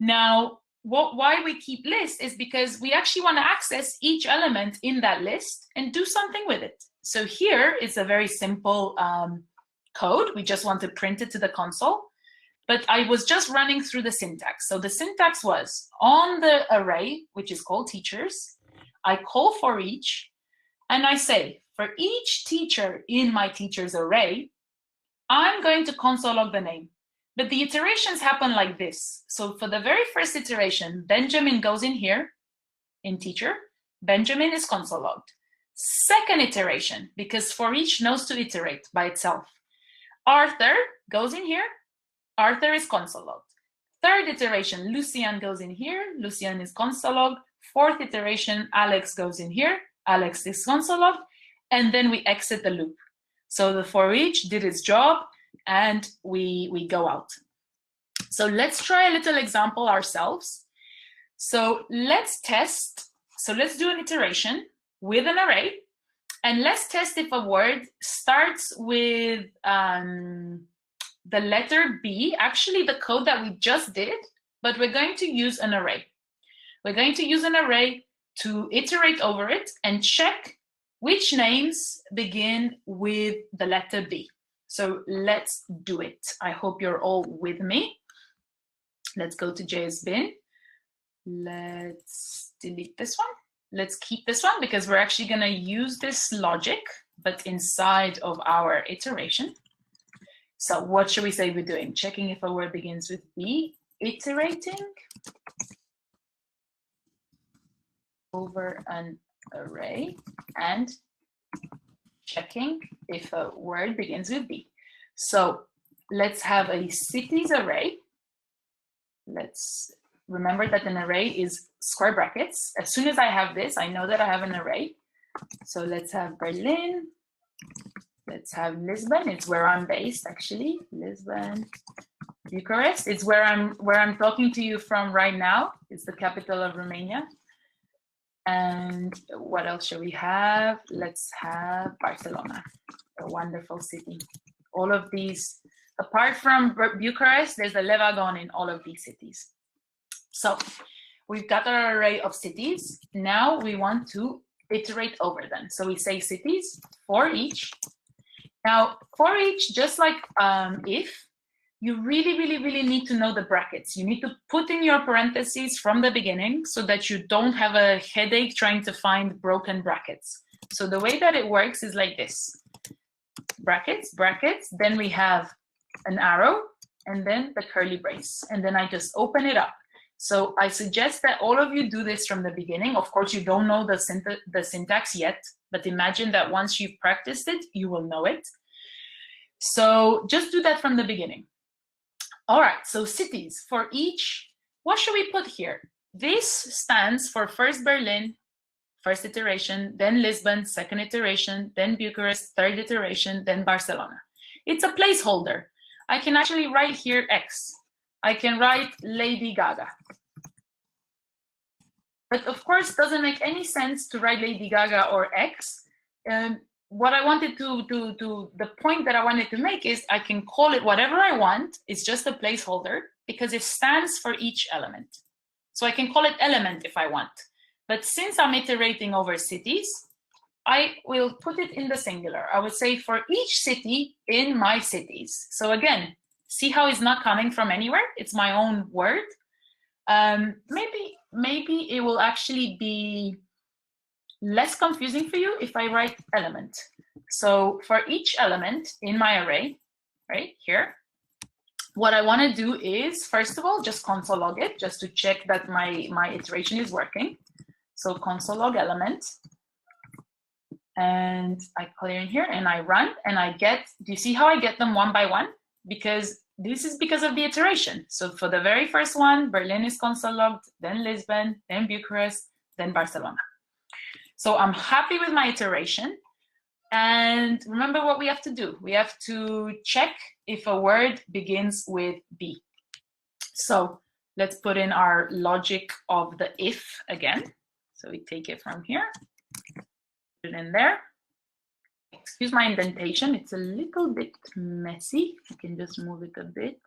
Now, why we keep lists is because we actually want to access each element in that list and do something with it. So here it's a very simple code. We just want to print it to the console. But I was just running through the syntax. So the syntax was on the array, which is called teachers, I call for each, and I say, for each teacher in my teachers array, I'm going to console log the name. But the iterations happen like this. So for the very first iteration, Benjamin goes in here in teacher. Benjamin is console logged. Second iteration, because forEach knows to iterate by itself. Arthur goes in here. Arthur is console logged. Third iteration, Lucian goes in here. Lucian is console logged. Fourth iteration, Alex goes in here. Alex is console logged. And then we exit the loop. So the forEach did its job, and we go out. So let's try a little example ourselves. So let's test. So let's do an iteration with an array, and let's test if a word starts with the letter B, actually the code that we just did, but we're going to use an array. We're going to use an array to iterate over it and check which names begin with the letter B. So let's do it. I hope you're all with me. Let's go to JSBin. Let's delete this one. Let's keep this one because we're actually going to use this logic, but inside of our iteration. So what should we say we're doing? Checking if a word begins with B, iterating over an array, and checking if a word begins with B. So let's have a cities array. Let's remember that an array is square brackets. As soon as I have this, I know that I have an array. So let's have Berlin. Let's have Lisbon. It's where I'm based, actually. Lisbon, Bucharest. It's where I'm talking to you from right now. It's the capital of Romania. And what else should we have? Let's have Barcelona, a wonderful city. All of these, apart from Bucharest, there's a Levagon in all of these cities. So we've got our array of cities. Now we want to iterate over them. So we say cities for each. Now for each, just like if, you really, really, really need to know the brackets. You need to put in your parentheses from the beginning so that you don't have a headache trying to find broken brackets. So the way that it works is like this. Brackets, brackets, then we have an arrow, and then the curly brace. And then I just open it up. So I suggest that all of you do this from the beginning. Of course, you don't know the syntax yet, but imagine that once you've practiced it, you will know it. So just do that from the beginning. All right, so cities. For each, what should we put here? This stands for first Berlin, first iteration, then Lisbon, second iteration, then Bucharest, third iteration, then Barcelona. It's a placeholder. I can actually write here X. I can write Lady Gaga. But of course, it doesn't make any sense to write Lady Gaga or X. What I wanted the point that I wanted to make is I can call it whatever I want. It's just a placeholder because it stands for each element. So I can call it element if I want. But since I'm iterating over cities, I will put it in the singular. I would say for each city in my cities. So again, see how it's not coming from anywhere? It's my own word. Maybe it will actually be less confusing for you if I write element. So for each element in my array, right here, what I want to do is, first of all, just console log it, just to check that my iteration is working. So console log element. And I clear in here and I run and I get, do you see how I get them one by one? Because this is because of the iteration. So for the very first one, Berlin is console logged, then Lisbon, then Bucharest, then Barcelona. So I'm happy with my iteration. And remember what we have to do. We have to check if a word begins with B. So let's put in our logic of the if again. So we take it from here, put it in there. Excuse my indentation, it's a little bit messy. I can just move it a bit.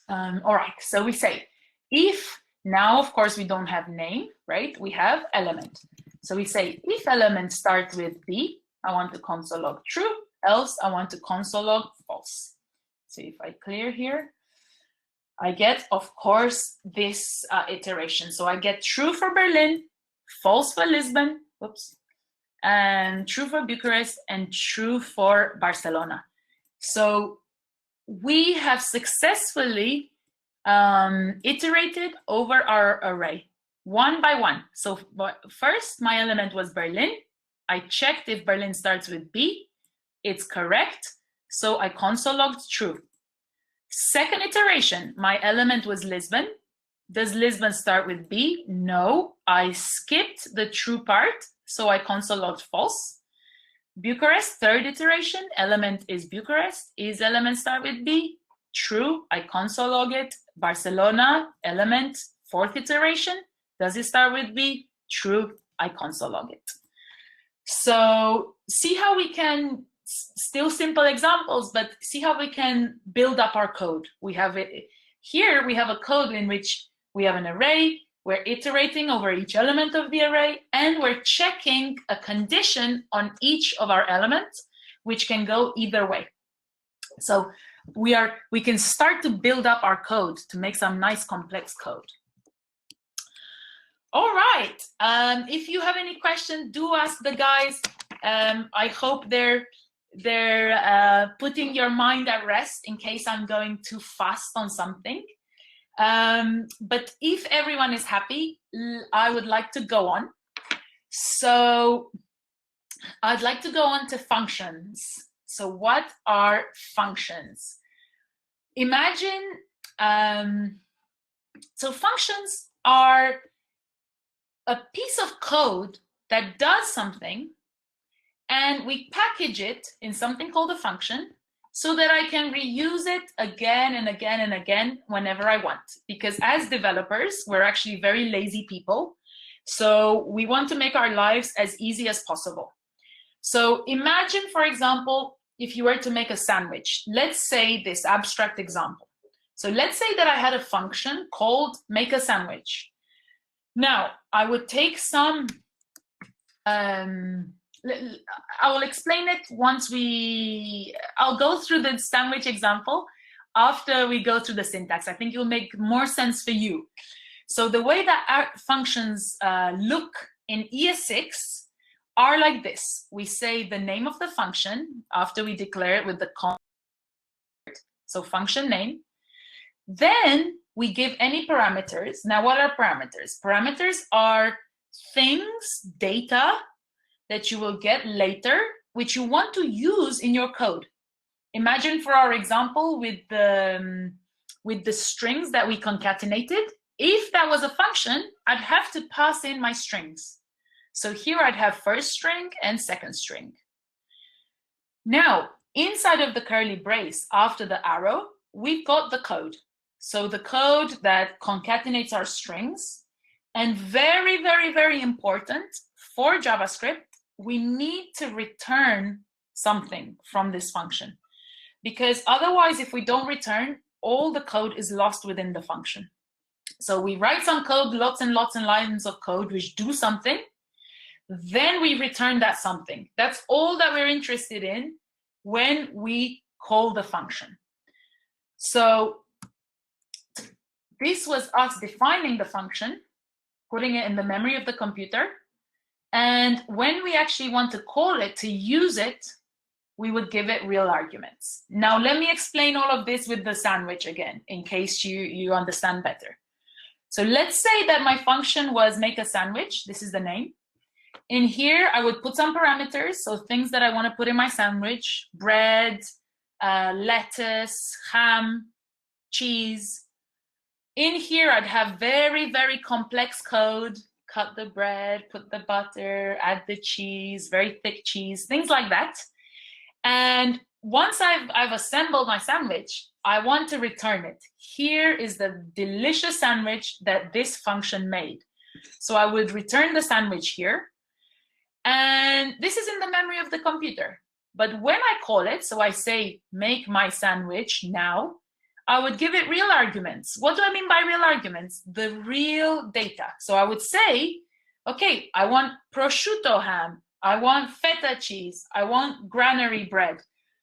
All right, so we say if, now of course we don't have name, right? We have element. So we say if element starts with B, I want to console log true, else I want to console log false. So if I clear here, I get, of course, this iteration. So I get true for Berlin, false for Lisbon, oops, and true for Bucharest, and true for Barcelona. So we have successfully iterated over our array one by one. So first, my element was Berlin. I checked if Berlin starts with B. It's correct. So I console logged true. Second iteration, my element was Lisbon. Does Lisbon start with B? No, I skipped the true part. So I console logged false. Bucharest, third iteration, element is Bucharest. Is element start with B? True, I console log it. Barcelona, element, fourth iteration. Does it start with B? True, I console log it. So see how we can, still simple examples, but see how we can build up our code. We have it here, we have a code in which we have an array, we're iterating over each element of the array, and we're checking a condition on each of our elements, which can go either way. So we can start to build up our code to make some nice complex code. All right, if you have any questions, do ask the guys. I hope they're putting your mind at rest in case I'm going too fast on something. But if everyone is happy, I would like to go on. So I'd like to go on to functions. So what are functions? Imagine, so functions are a piece of code that does something, and we package it in something called a function so that I can reuse it again and again and again whenever I want. Because as developers, we're actually very lazy people. So we want to make our lives as easy as possible. So imagine, for example, if you were to make a sandwich. Let's say this abstract example. So let's say that I had a function called make a sandwich. Now, I would take some I will explain it once I'll go through the sandwich example after we go through the syntax. I think it will make more sense for you. So the way that our functions look in ES6 are like this. We say the name of the function after we declare it with the so function name. Then we give any parameters. Now, what are parameters? Parameters are things, data that you will get later, which you want to use in your code. Imagine for our example with the strings that we concatenated. If that was a function, I'd have to pass in my strings. So here I'd have first string and second string. Now, inside of the curly brace, after the arrow, we've got the code. So the code that concatenates our strings. And very, very, very important for JavaScript, we need to return something from this function. Because otherwise, if we don't return, all the code is lost within the function. So we write some code, lots and lots and lines of code which do something. Then we return that something. That's all that we're interested in when we call the function. So this was us defining the function, putting it in the memory of the computer. And when we actually want to call it, to use it, we would give it real arguments. Now, let me explain all of this with the sandwich again, in case you understand better. So let's say that my function was make a sandwich. This is the name. In here, I would put some parameters, so things that I want to put in my sandwich: bread, lettuce, ham, cheese. In here, I'd have very, very complex code. Cut the bread, put the butter, add the cheese, very thick cheese, things like that. And once I've assembled my sandwich, I want to return it. Here is the delicious sandwich that this function made. So I would return the sandwich here. And this is in the memory of the computer. But when I call it, so I say, make my sandwich now, I would give it real arguments. What do I mean by real arguments? The real data. So I would say, okay, I want prosciutto ham. I want feta cheese. I want granary bread.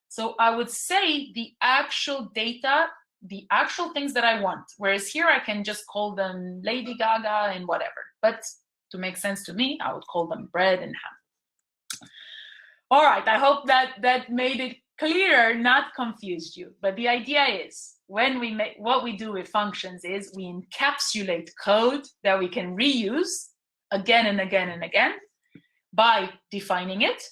So I would say the actual data, the actual things that I want. Whereas here I can just call them Lady Gaga and whatever. But to make sense to me, I would call them bread and ham. All right, I hope that made it clearer, not confused you. But the idea is, when we make, what we do with functions is we encapsulate code that we can reuse again and again and again by defining it,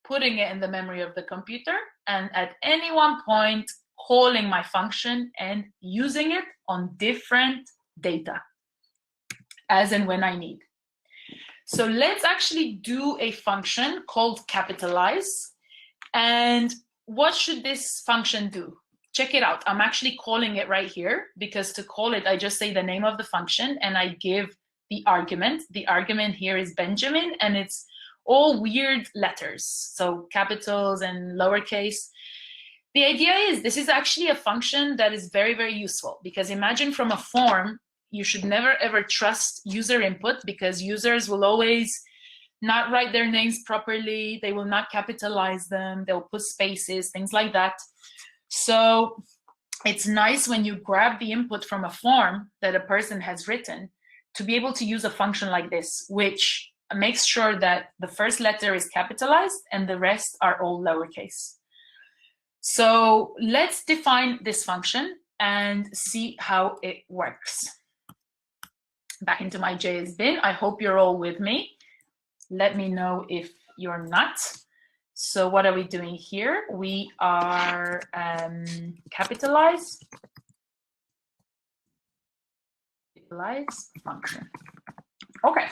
putting it in the memory of the computer, and at any one point calling my function and using it on different data as and when I need. So let's actually do a function called capitalize. And what should this function do? Check it out. I'm actually calling it right here, because to call it, I just say the name of the function and I give the argument. The argument here is Benjamin, and it's all weird letters, so capitals and lowercase. The idea is this is actually a function that is very, very useful, because imagine from a form, you should never ever trust user input, because users will always not write their names properly. They will not capitalize them. They'll put spaces, things like that. So it's nice when you grab the input from a form that a person has written to be able to use a function like this, which makes sure that the first letter is capitalized and the rest are all lowercase. So let's define this function and see how it works. Back into my JS bin. I hope you're all with me. Let me know if you're not. So what are we doing here? We are capitalize function. Okay.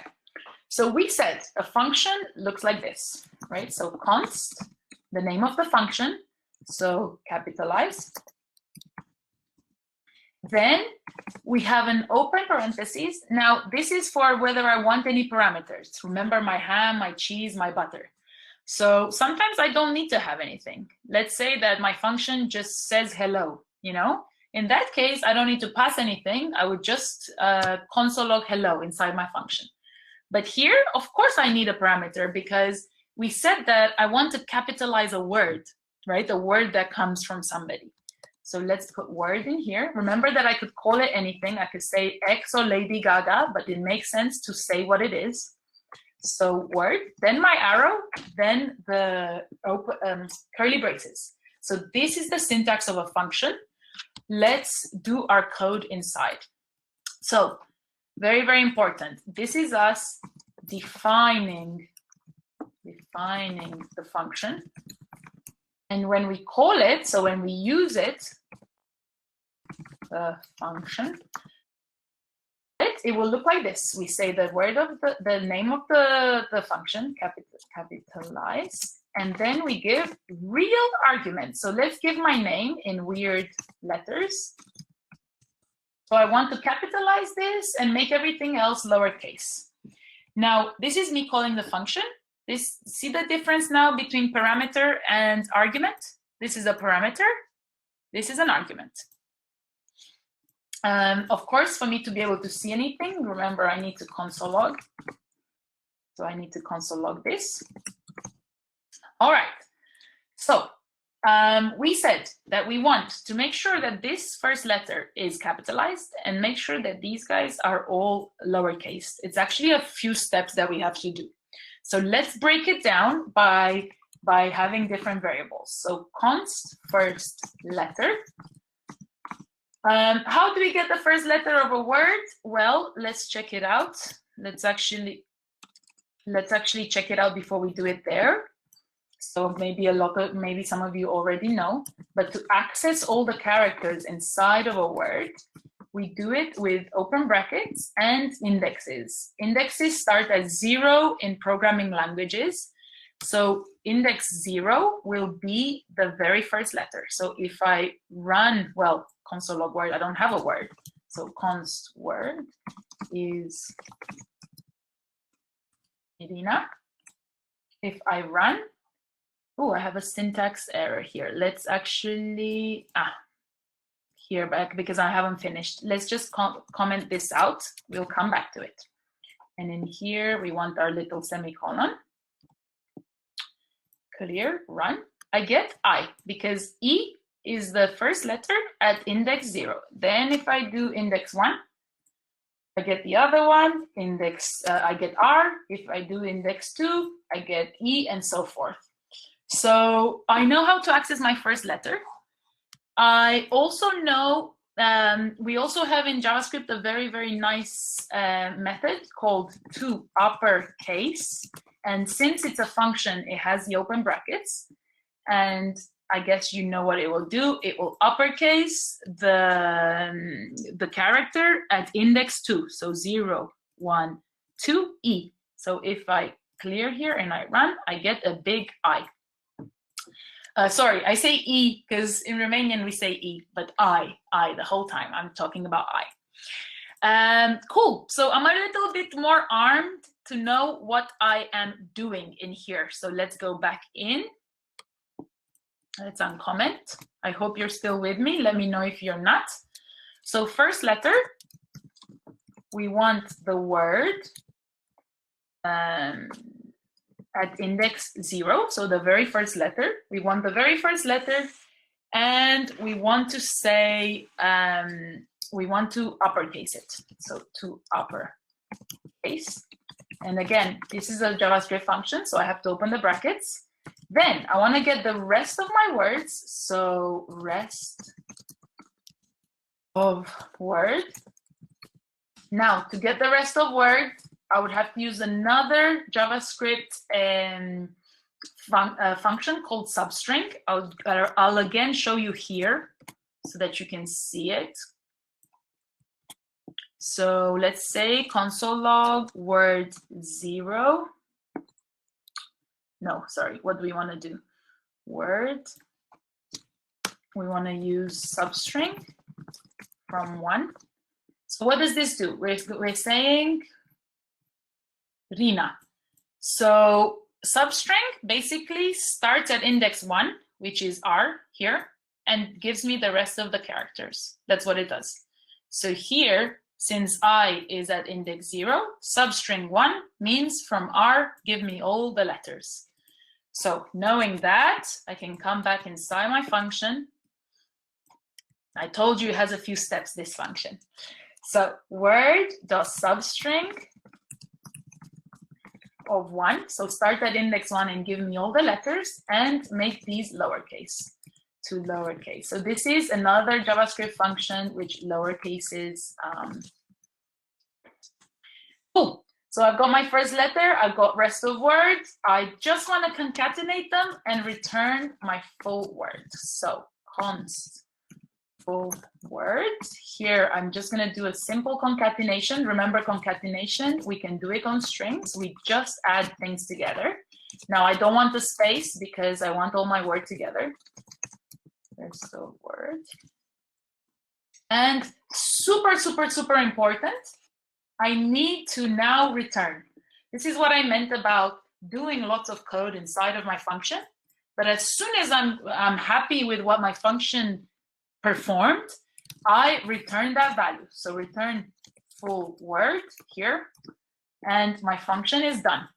So we said a function looks like this, right? So const, the name of the function, so capitalize. Then we have an open parentheses. Now this is for whether I want any parameters. Remember my ham, my cheese, my butter. So sometimes I don't need to have anything. Let's say that my function just says hello, you know? In that case, I don't need to pass anything. I would just console log hello inside my function. But here, of course, I need a parameter, because we said that I want to capitalize a word, right? A word that comes from somebody. So let's put word in here. Remember that I could call it anything. I could say X or Lady Gaga, but it makes sense to say what it is. So word, then my arrow, then the curly braces. So this is the syntax of a function. Let's do our code inside. So very, very important. This is us defining the function. And when we call it, so when we use it, the function, it will look like this. We say the word of the name of the function, capitalize, and then we give real arguments. So let's give my name in weird letters. So I want to capitalize this and make everything else lowercase. Now, this is me calling the function. See the difference now between parameter and argument? This is a parameter. This is an argument. Of course, for me to be able to see anything, remember I need to console log. So I need to console log this. All right. So we said that we want to make sure that this first letter is capitalized and make sure that these guys are all lowercase. It's actually a few steps that we have to do. So let's break it down by having different variables. So const first letter. How do we get the first letter of a word? Well, let's check it out. Let's actually check it out before we do it there. So maybe some of you already know, but to access all the characters inside of a word, we do it with open brackets and indexes. Indexes start at 0 in programming languages. So index 0 will be the very first letter. So if I run, well, console log word, I don't have a word. So const word is Irina. If I run, oh, I have a syntax error here. Let's actually, here back because I haven't finished. Let's just comment this out. We'll come back to it. And in here, we want our little semicolon. Clear, run. I get I because E is the first letter at index 0. Then if I do index 1, I get the other one, I get R. If I do index 2, I get E and so forth. So I know how to access my first letter. I also know, we also have in JavaScript a very, very nice method called toUpperCase. And since it's a function, it has the open brackets. And I guess you know what it will do. It will uppercase the character at index 2. So 0, 1, 2, E. So if I clear here and I run, I get a big I. Sorry, I say E because in Romanian we say E, but I the whole time. I'm talking about I. Cool. So I'm a little bit more armed to know what I am doing in here. So let's go back in. Let's uncomment. I hope you're still with me. Let me know if you're not. So first letter, we want the word at index 0, so the very first letter. We want the very first letter, and we want to say, we want to uppercase it. So to uppercase. And again, this is a JavaScript function, so I have to open the brackets. Then I want to get the rest of my words. So rest of word. Now, to get the rest of word, I would have to use another JavaScript function called substring. I'll again show you here so that you can see it. So let's say console log word 0. No, sorry, what do we want to do? Word. We want to use substring from 1. So what does this do? We're saying Rina. So substring basically starts at index 1, which is R here, and gives me the rest of the characters. That's what it does. So here, since I is at index 0, substring 1 means from R, give me all the letters. So knowing that, I can come back inside my function. I told you it has a few steps, this function. So word.substring of 1. So start at index 1 and give me all the letters and make these lowercase to lowercase. So this is another JavaScript function which lowercases. Cool. So I've got my first letter, I've got rest of words. I just want to concatenate them and return my full word. So const full word. Here, I'm just going to do a simple concatenation. Remember concatenation, we can do it on strings. We just add things together. Now, I don't want the space because I want all my word together. Rest of word. And super, super, super important, I need to now return. This is what I meant about doing lots of code inside of my function. But as soon as I'm happy with what my function performed, I return that value. So return full word here, and my function is done.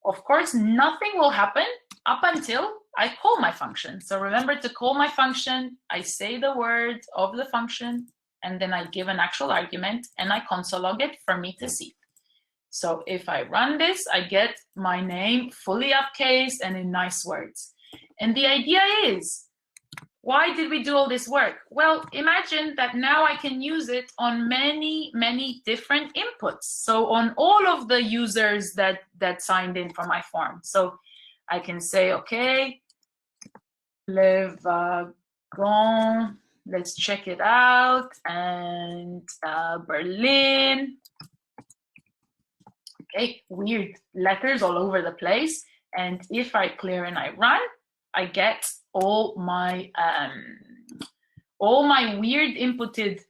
Of course, nothing will happen up until I call my function. So remember to call my function, I say the word of the function, and then I give an actual argument, and I console log it for me to see. So if I run this, I get my name fully upcased and in nice words. And the idea is, why did we do all this work? Well, imagine that now I can use it on many, many different inputs. So on all of the users that signed in for my form. So I can say, okay, Le Wagon, let's check it out, and Berlin. Okay, weird letters all over the place. And if I clear and I run, I get all my weird inputted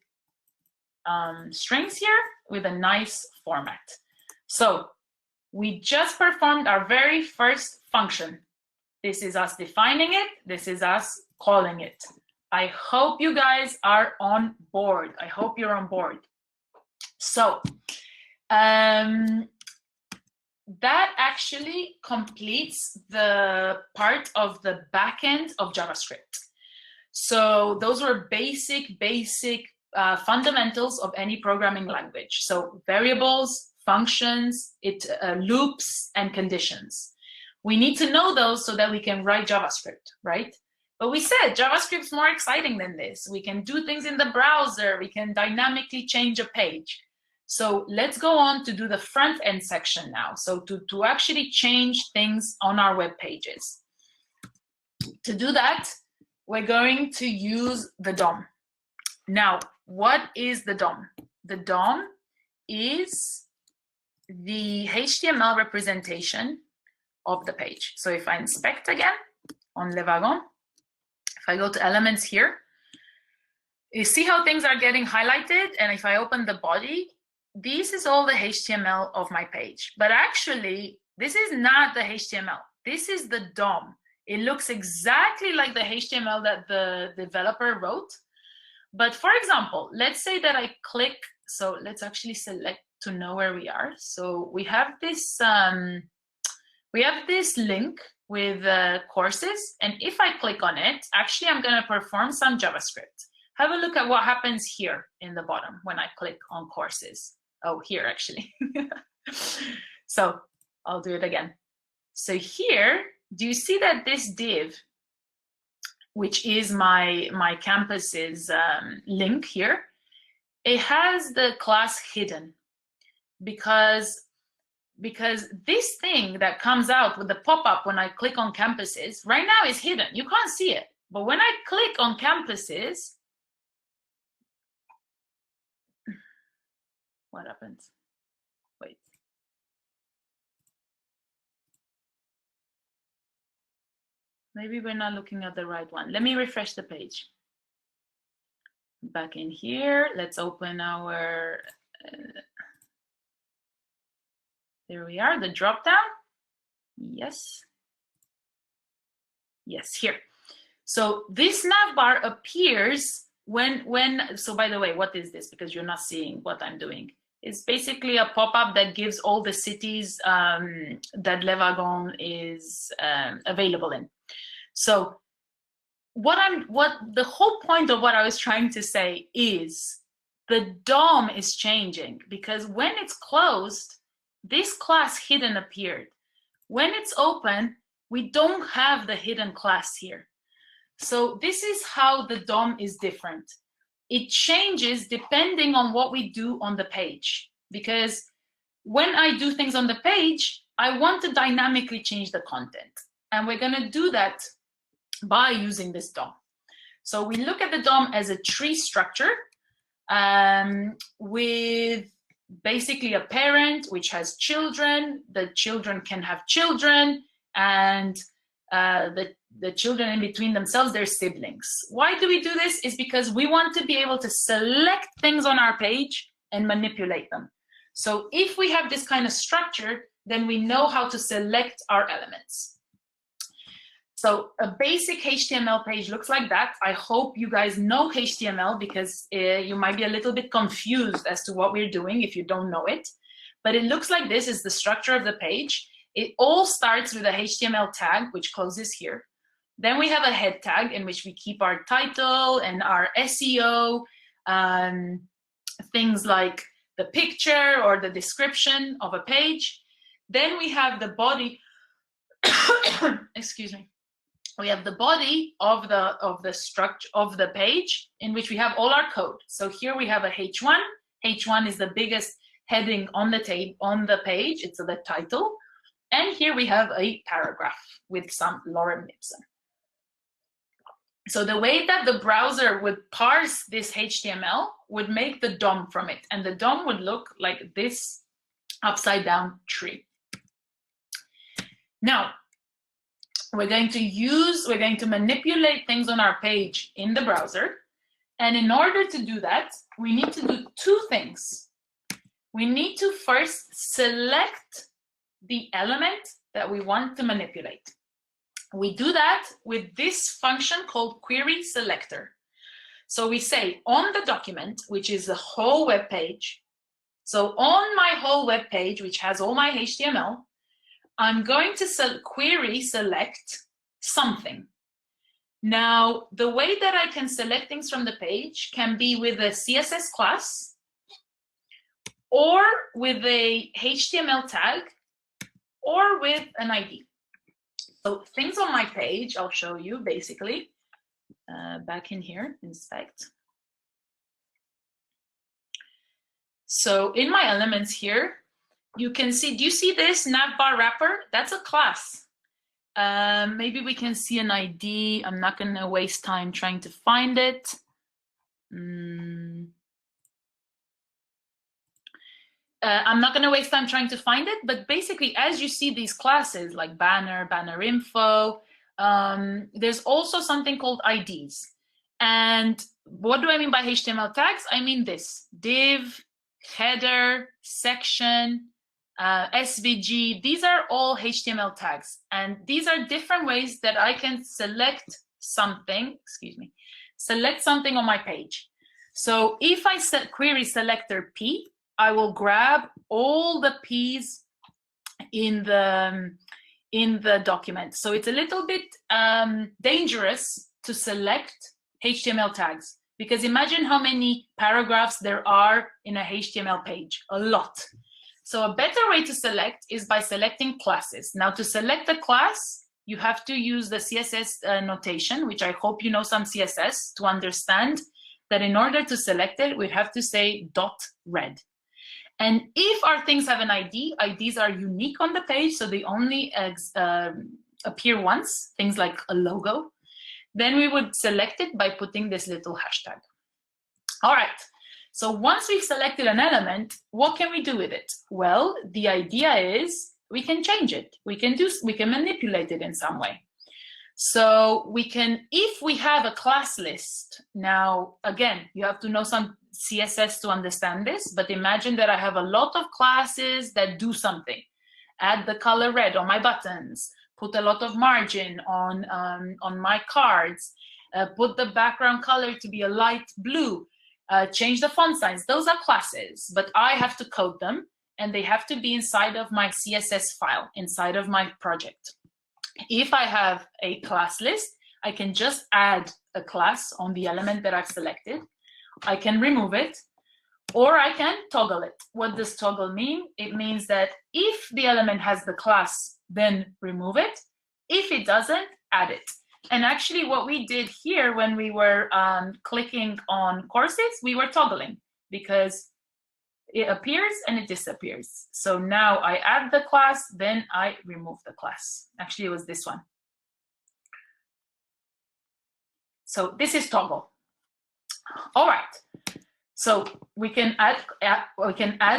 strings here with a nice format. So we just performed our very first function. This is us defining it. This is us calling it. I hope you guys are on board. I hope you're on board. So that actually completes the part of the backend of JavaScript. So those were basic fundamentals of any programming language. So variables, functions, loops, and conditions. We need to know those so that we can write JavaScript, right? But we said JavaScript's more exciting than this. We can do things in the browser. We can dynamically change a page. So let's go on to do the front end section now. So to actually change things on our web pages. To do that, we're going to use the DOM. Now, what is the DOM? The DOM is the HTML representation of the page. So if I inspect again on Le Wagon, if I go to elements here, you see how things are getting highlighted? And if I open the body, this is all the HTML of my page. But actually, this is not the HTML. This is the DOM. It looks exactly like the HTML that the developer wrote. But for example, let's say that I click. So let's actually select to know where we are. So we have this link with courses. And if I click on it, actually, I'm going to perform some JavaScript. Have a look at what happens here in the bottom when I click on courses. Oh, here, actually. So I'll do it again. So here, do you see that this div, which is my campus's link here, it has the class hidden because this thing that comes out with the pop-up when I click on campuses, right now is hidden. You can't see it. But when I click on campuses, what happens? Wait. Maybe we're not looking at the right one. Let me refresh the page. Back in here, let's open our, there we are, the dropdown. Yes. Yes, here. So this navbar appears when, so by the way, what is this? Because you're not seeing what I'm doing. It's basically a pop-up that gives all the cities that Le Wagon is available in. So what the whole point of what I was trying to say is the DOM is changing, because when it's closed, this class hidden appeared. When it's open, we don't have the hidden class here. So this is how the DOM is different. It changes depending on what we do on the page, because when I do things on the page, I want to dynamically change the content. And we're going to do that by using this DOM. So we look at the DOM as a tree structure with basically a parent which has children. The children can have children, and the children in between themselves, they're siblings. Why do we do this? Is because we want to be able to select things on our page and manipulate them. So if we have this kind of structure, then we know how to select our elements. So a basic HTML page looks like that. I hope you guys know HTML, because you might be a little bit confused as to what we're doing if you don't know it. But it looks like this is the structure of the page. It all starts with a HTML tag, which closes here. Then we have a head tag in which we keep our title and our SEO, things like the picture or the description of a page. Then we have the body, excuse me. We have the body of the structure of the page, in which we have all our code. So here we have a H1. H1 is the biggest heading on the page. It's the title. And here we have a paragraph with some lorem ipsum. So the way that the browser would parse this HTML would make the DOM from it. And the DOM would look like this upside down tree. Now, we're going to manipulate things on our page in the browser. And in order to do that, we need to do two things. We need to first select the element that we want to manipulate. We do that with this function called query selector. So we say on the document, which is the whole web page. So on my whole web page, which has all my HTML, I'm going to query select something. Now, the way that I can select things from the page can be with a CSS class or with a HTML tag or with an ID. So things on my page, I'll show you basically. Back in here, inspect. So in my elements here, you can see, do you see this navbar wrapper? That's a class. Maybe we can see an ID. I'm not going to waste time trying to find it. I'm not going to waste time trying to find it, but basically, as you see these classes like banner, banner info, there's also something called IDs. And what do I mean by HTML tags? I mean this: div, header, section, SVG. These are all HTML tags. And these are different ways that I can select something, select something on my page. So if I set query selector P, I will grab all the P's in the document. So it's a little bit dangerous to select HTML tags, because imagine how many paragraphs there are in a HTML page, a lot. So a better way to select is by selecting classes. Now, to select a class, you have to use the CSS notation, which I hope you know some CSS to understand that in order to select it, we have to say .red. And if our things have an ID, IDs are unique on the page, so they only appear once, things like a logo, then we would select it by putting this little hashtag. All right, so once we've selected an element, what can we do with it? Well, the idea is we can change it. We can manipulate it in some way. So we can, if we have a class list, now, again, you have to know some CSS to understand this, but imagine that I have a lot of classes that do something. Add the color red on my buttons, put a lot of margin on my cards, put the background color to be a light blue, change the font size. Those are classes, but I have to code them, and they have to be inside of my CSS file, inside of my project. If I have a class list, I can just add a class on the element that I've selected. I can remove it, or I can toggle it. What does toggle mean? It means that if the element has the class, then remove it. If it doesn't, add it. And actually what we did here when we were clicking on courses, we were toggling, because it appears and it disappears. So now I add the class, then I remove the class. Actually, it was this one. So this is toggle. All right. So we can add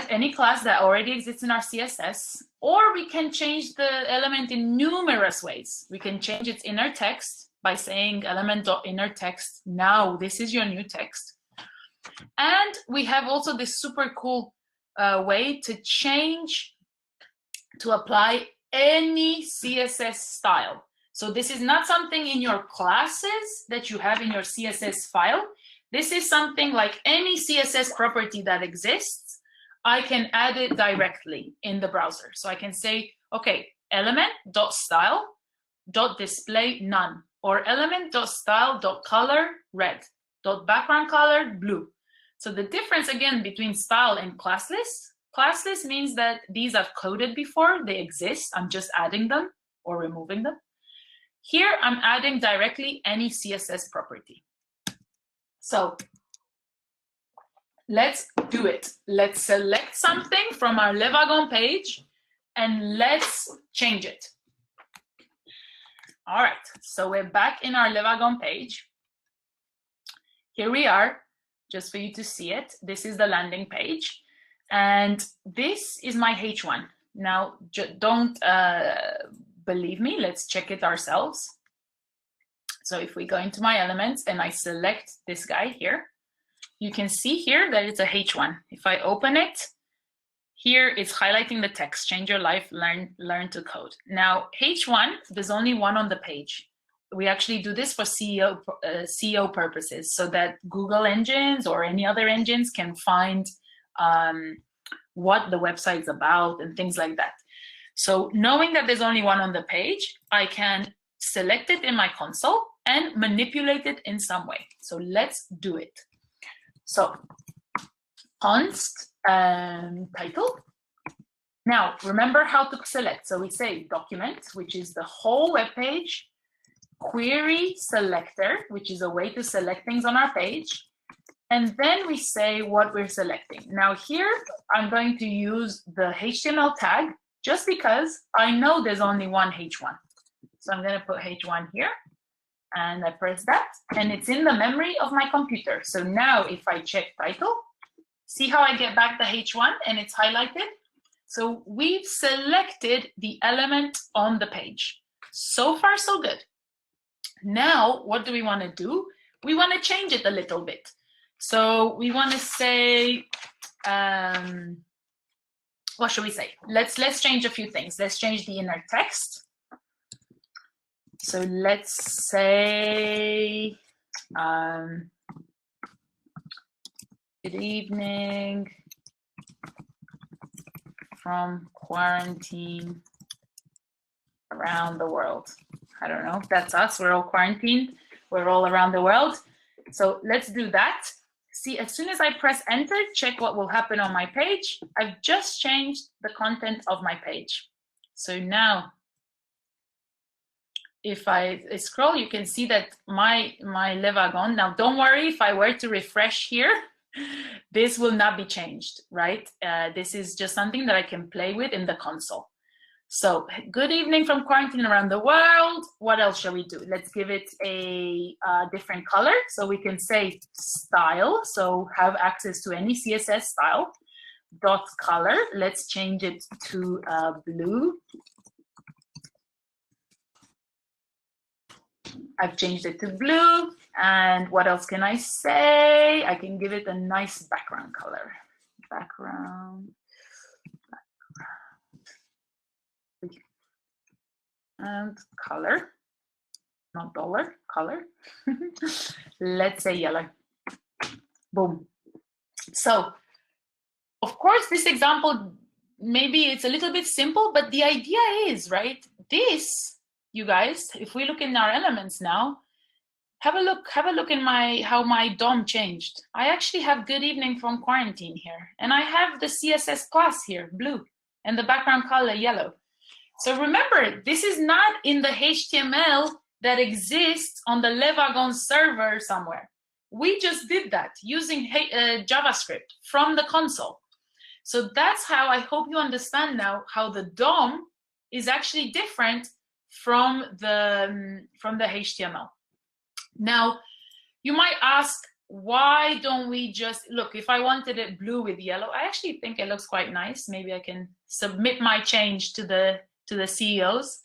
any class that already exists in our CSS, or we can change the element in numerous ways. We can change its inner text by saying element.innerText. Now this is your new text. And we have also this super cool way to change, to apply any CSS style. So this is not something in your classes that you have in your CSS file. This is something like any CSS property that exists. I can add it directly in the browser. So I can say, okay, element.style.display none, or element.style.color red, .background color blue. So the difference again between style and class list means that these I've coded before, they exist. I'm just adding them or removing them. Here I'm adding directly any CSS property. So let's do it. Let's select something from our Le Wagon page and let's change it. All right, so we're back in our Le Wagon page. Here we are, just for you to see it. This is the landing page, and this is my H1. Now, don't believe me, let's check it ourselves. So if we go into my elements and I select this guy here, you can see here that it's a H1. If I open it, here it's highlighting the text, change your life, learn to code. Now, H1, there's only one on the page. We actually do this for SEO purposes, so that Google engines or any other engines can find what the website's about and things like that. So knowing that there's only one on the page, I can select it in my console and manipulate it in some way. So let's do it. So const title. Now remember how to select. So we say document, which is the whole web page, query selector, which is a way to select things on our page, and then we say what we're selecting. Now here I'm going to use the HTML tag just because I know there's only one H1. So I'm going to put H1 here, and I press that, and it's in the memory of my computer. So now if I check title, see how I get back the H1 and it's highlighted? So we've selected the element on the page. So far, so good. Now, what do we want to do? We want to change it a little bit. So we want to say, what should we say? Let's change a few things. Let's change the inner text. So let's say, good evening from quarantine around the world. I don't know, that's us, we're all quarantined, we're all around the world. So let's do that. See, as soon as I press enter, check what will happen on my page. I've just changed the content of my page. So now, if I scroll, you can see that my Le Wagon, now don't worry, if I were to refresh here, this will not be changed, right? This is just something that I can play with in the console. So good evening from quarantine around the world. What else shall we do? Let's give it a different color. So we can say style, so have access to any CSS style. Dot color, let's change it to blue. I've changed it to blue. And what else can I say? I can give it a nice background color. Background. And color, not dollar, color. Let's say yellow. Boom. So, of course, this example, maybe it's a little bit simple, but the idea is, right, this, you guys, if we look in our elements now, have a look in how my DOM changed. I actually have good evening from quarantine here, and I have the CSS class here, blue, and the background color, yellow. So remember, this is not in the HTML that exists on the Le Wagon server somewhere. We just did that using JavaScript from the console. So that's how I hope you understand now how the DOM is actually different from the HTML. Now, you might ask, why don't we just, look, if I wanted it blue with yellow, I actually think it looks quite nice. Maybe I can submit my change to the CEOs.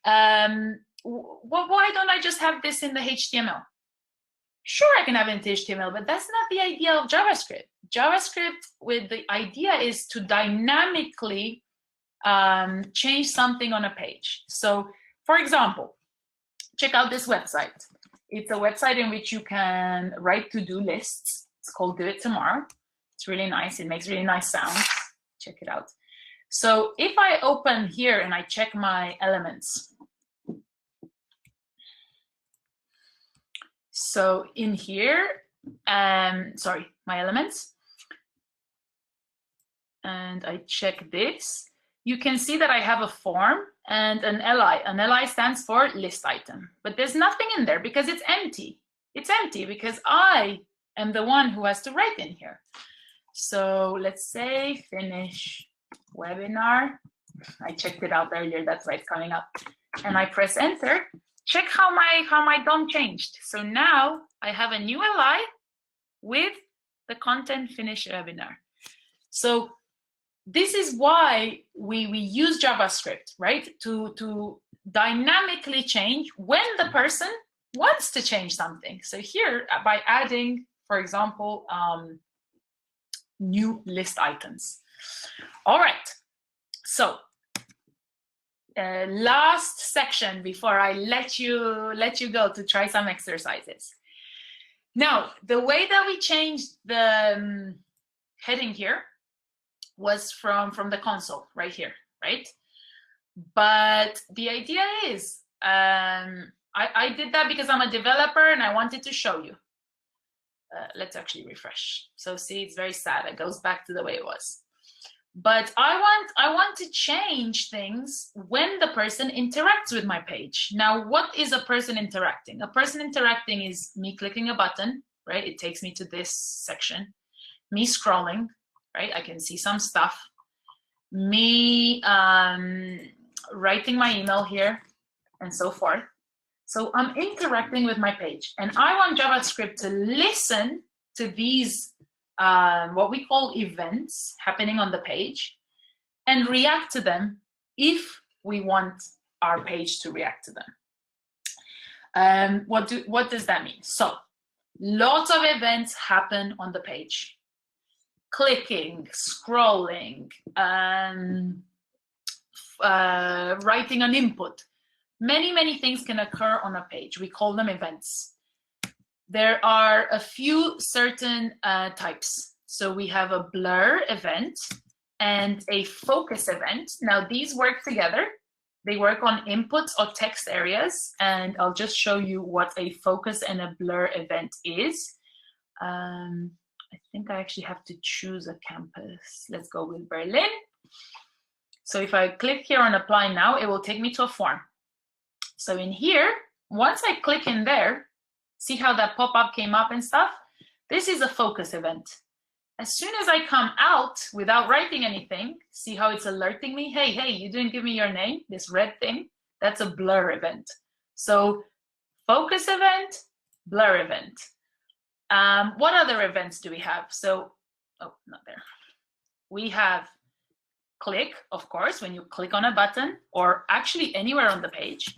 Why don't I just have this in the HTML? Sure, I can have it in HTML, but that's not the idea of JavaScript. JavaScript, with the idea is to dynamically change something on a page. So, for example, check out this website. It's a website in which you can write to-do lists. It's called Do It Tomorrow. It's really nice. It makes really nice sounds. Check it out. So if I open here and I check my elements. So in here, sorry, my elements. And I check this. You can see that I have a form and an li. An li stands for list item, but there's nothing in there because it's empty. It's empty because I am the one who has to write in here. So let's say finish webinar. I checked it out earlier, that's why it's coming up. And I press enter. Check how my DOM changed. So now I have a new li with the content finish webinar. So this is why we use JavaScript, right? To dynamically change when the person wants to change something. So here, by adding, for example, new list items. All right. So last section before I let you go to try some exercises. Now, the way that we changed the heading here was from the console right here, right? But the idea is, I did that because I'm a developer and I wanted to show you. Let's actually refresh. So see, it's very sad. It goes back to the way it was. But I want to change things when the person interacts with my page. Now, what is a person interacting? A person interacting is me clicking a button, right? It takes me to this section. Me scrolling, right? I can see some stuff. Me writing my email here and so forth. So I'm interacting with my page, and I want JavaScript to listen to these what we call events happening on the page and react to them if we want our page to react to them. What does that mean? So lots of events happen on the page. Clicking, scrolling, writing an input. Many things can occur on a page. We call them events. There are a few certain types. So we have a blur event and a focus event. Now these work together. They work on inputs or text areas. And I'll just show you what a focus and a blur event is. I think I actually have to choose a campus. Let's go with Berlin. So if I click here on apply now, it will take me to a form. So in here, once I click in there, see how that pop-up came up and stuff? This is a focus event. As soon as I come out without writing anything, see how it's alerting me? Hey, you didn't give me your name, this red thing. That's a blur event. So focus event, blur event. What other events do we have? So, oh, not there. We have click, of course, when you click on a button or actually anywhere on the page.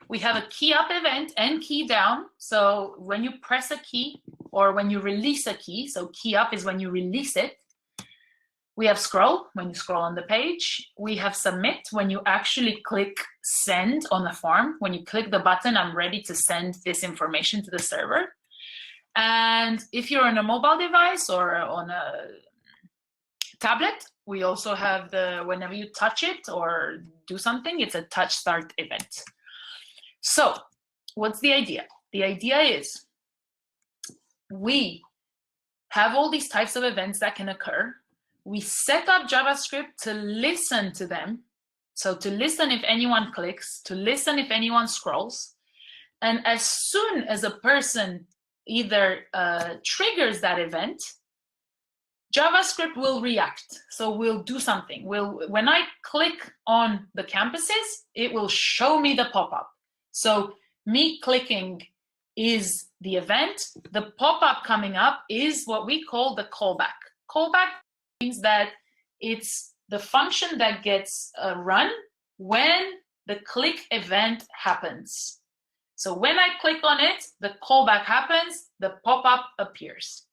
We have a key up event and key down. So when you press a key or when you release a key, so key up is when you release it. We have scroll, when you scroll on the page. We have submit, when you actually click send on the form. When you click the button, I'm ready to send this information to the server. And if you're on a mobile device or on a tablet, we also have the, whenever you touch it or do something, it's a touch start event. So what's the idea? The idea is we have all these types of events that can occur. We set up JavaScript to listen to them. So to listen if anyone clicks, to listen if anyone scrolls. And as soon as a person either triggers that event, JavaScript will react. So we'll do something. When I click on the campuses, it will show me the pop-up. So me clicking is the event. The pop-up coming up is what we call the callback. Callback means that it's the function that gets run when the click event happens. So when I click on it, the callback happens, the pop-up appears.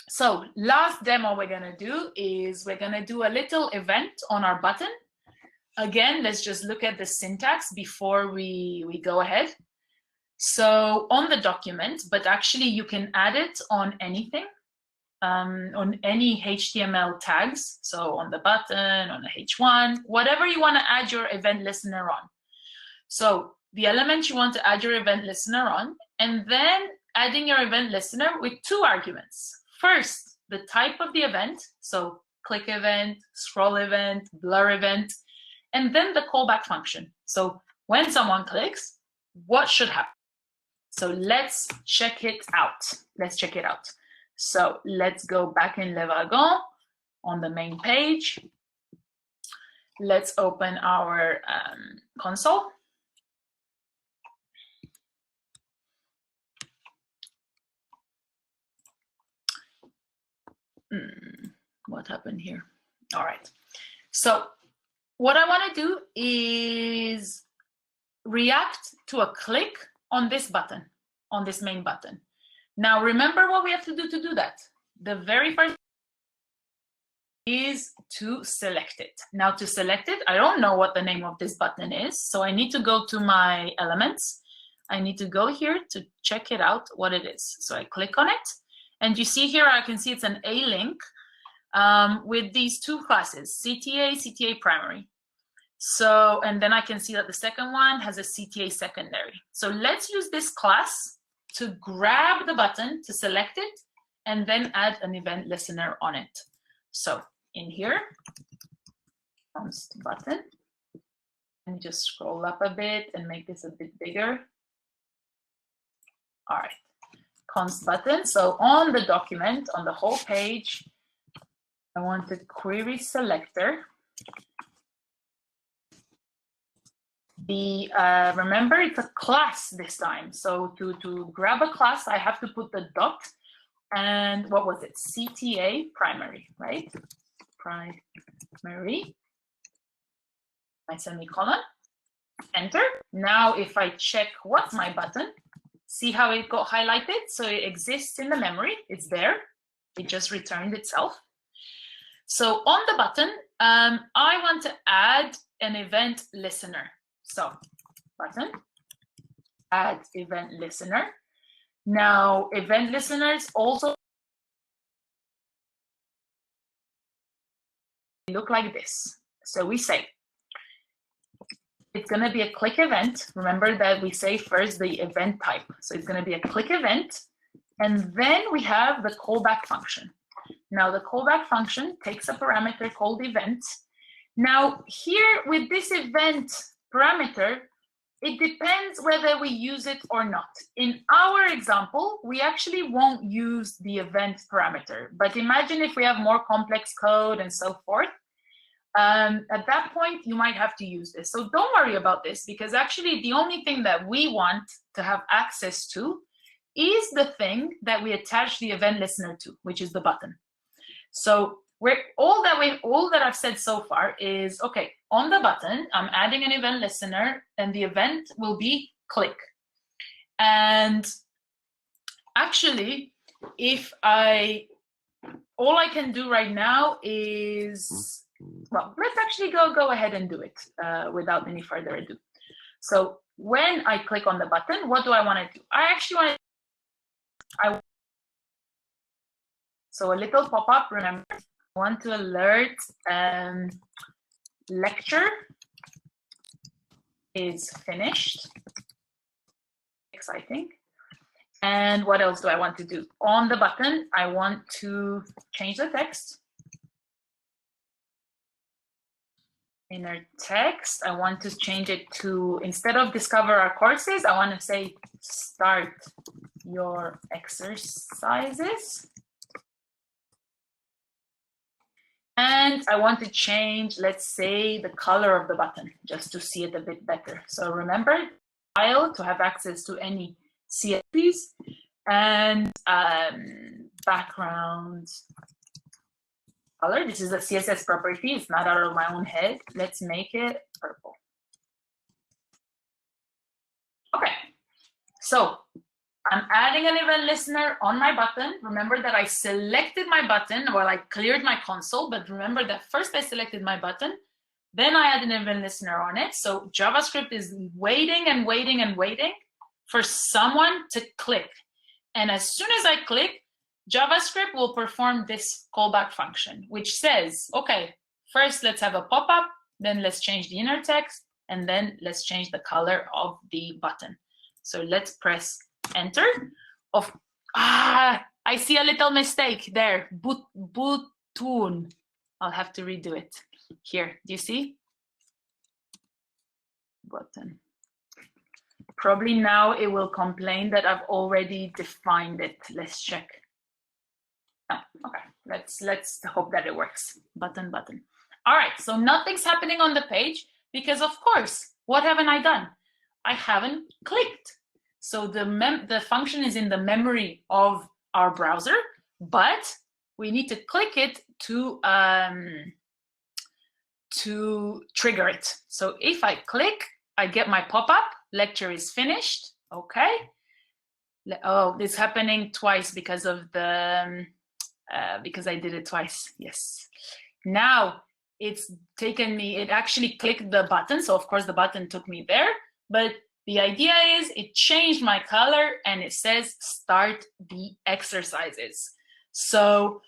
So last demo we're gonna do is we're gonna do a little event on our button. Again, let's just look at the syntax before we go ahead. So on the document, but actually you can add it on anything, on any HTML tags. So on the button, on the H1, whatever you want to add your event listener on. So the element you want to add your event listener on, and then adding your event listener with two arguments. First, the type of the event, so click event, scroll event, blur event, and then the callback function. So when someone clicks, what should happen? So let's check it out. Let's check it out. So let's go back in Le Wagon on the main page. Let's open our console. What happened here? All right. So what I want to do is react to a click on this button, on this main button. Now, remember what we have to do that. The very first is to select it. Now, to select it, I don't know what the name of this button is, so I need to go to my elements. I need to go here to check it out, what it is. So I click on it, and you see here, I can see it's an A-link with these two classes, CTA, CTA primary. So, and then I can see that the second one has a CTA secondary. So let's use this class to grab the button, to select it, and then add an event listener on it. So in here, const button, and just scroll up a bit and make this a bit bigger. All right, const button. So on the document, on the whole page, I want the query selector. Remember, it's a class this time. So to grab a class, I have to put the dot and what was it? CTA primary, right? Primary, my semicolon, enter. Now, if I check what's my button, see how it got highlighted? So it exists in the memory, it's there. It just returned itself. So on the button, I want to add an event listener. So button, add event listener. Now, event listeners also look like this. So we say, it's going to be a click event. Remember that we say first the event type. So it's going to be a click event. And then we have the callback function. Now, the callback function takes a parameter called event. Now, here with this event parameter, it depends whether we use it or not. In our example, we actually won't use the event parameter. But imagine if we have more complex code and so forth. At that point, you might have to use this. So don't worry about this, because actually the only thing that we want to have access to is the thing that we attach the event listener to, which is the button. So all that I've said so far is, okay, on the button, I'm adding an event listener, and the event will be click. And actually, all I can do right now is, well, let's actually go ahead and do it without any further ado. So when I click on the button, what do I want to do? I actually want to, so a little pop-up, remember, I want to alert lecture is finished. Exciting. And what else do I want to do? On the button, I want to change the text. Inner text, I want to change it to, instead of discover our courses, I want to say start your exercises. And I want to change, let's say, the color of the button, just to see it a bit better. So remember, file to have access to any CSS and background color. This is a CSS property. It's not out of my own head. Let's make it purple. Okay, so I'm adding an event listener on my button. Remember that I selected my button while I cleared my console, but remember that first I selected my button, then I add an event listener on it. So JavaScript is waiting and waiting and waiting for someone to click. And as soon as I click, JavaScript will perform this callback function, which says, okay, first let's have a pop-up, then let's change the inner text, and then let's change the color of the button. So let's press enter. I see a little mistake there. Button. I'll have to redo it. Here, do you see? Button. Probably now it will complain that I've already defined it. Let's check. Oh, okay, let's hope that it works. Button. All right, so nothing's happening on the page because, of course, what haven't I done? I haven't clicked. So the function is in the memory of our browser, but we need to click it to trigger it. So if I click, I get my pop-up. Lecture is finished. Okay. Oh, it's happening twice because of the because I did it twice. Yes. Now it's taken me. It actually clicked the button. So of course the button took me there, but the idea is it changed my color and it says start the exercises. So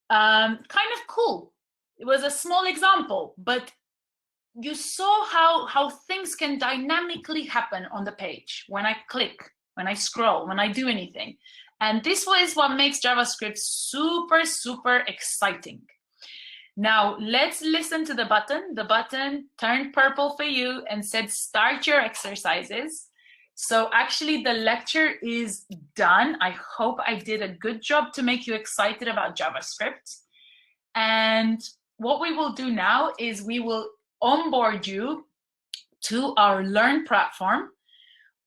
kind of cool. It was a small example, but you saw how things can dynamically happen on the page when I click, when I scroll, when I do anything. And this is what makes JavaScript super, super exciting. Now let's listen to the button. The button turned purple for you and said, start your exercises. So actually the lecture is done. I hope I did a good job to make you excited about JavaScript. And what we will do now is we will onboard you to our Learn platform.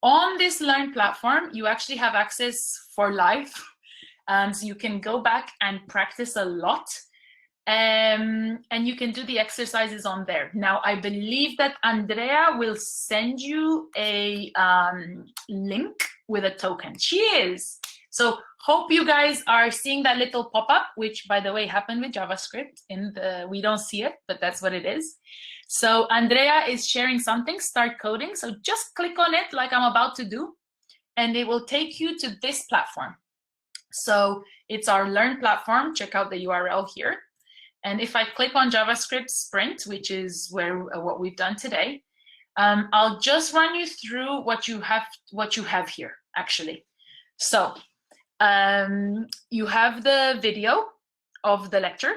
On this Learn platform, you actually have access for life. So you can go back and practice a lot. And you can do the exercises on there. Now, I believe that Andrea will send you a link with a token. She is. So hope you guys are seeing that little pop-up, which, by the way, happened with JavaScript. We don't see it, but that's what it is. So Andrea is sharing something, start coding. So just click on it like I'm about to do, and it will take you to this platform. So it's our Learn platform. Check out the URL here. And if I click on JavaScript Sprint, which is what we've done today, I'll just run you through what you have here, actually. So you have the video of the lecture.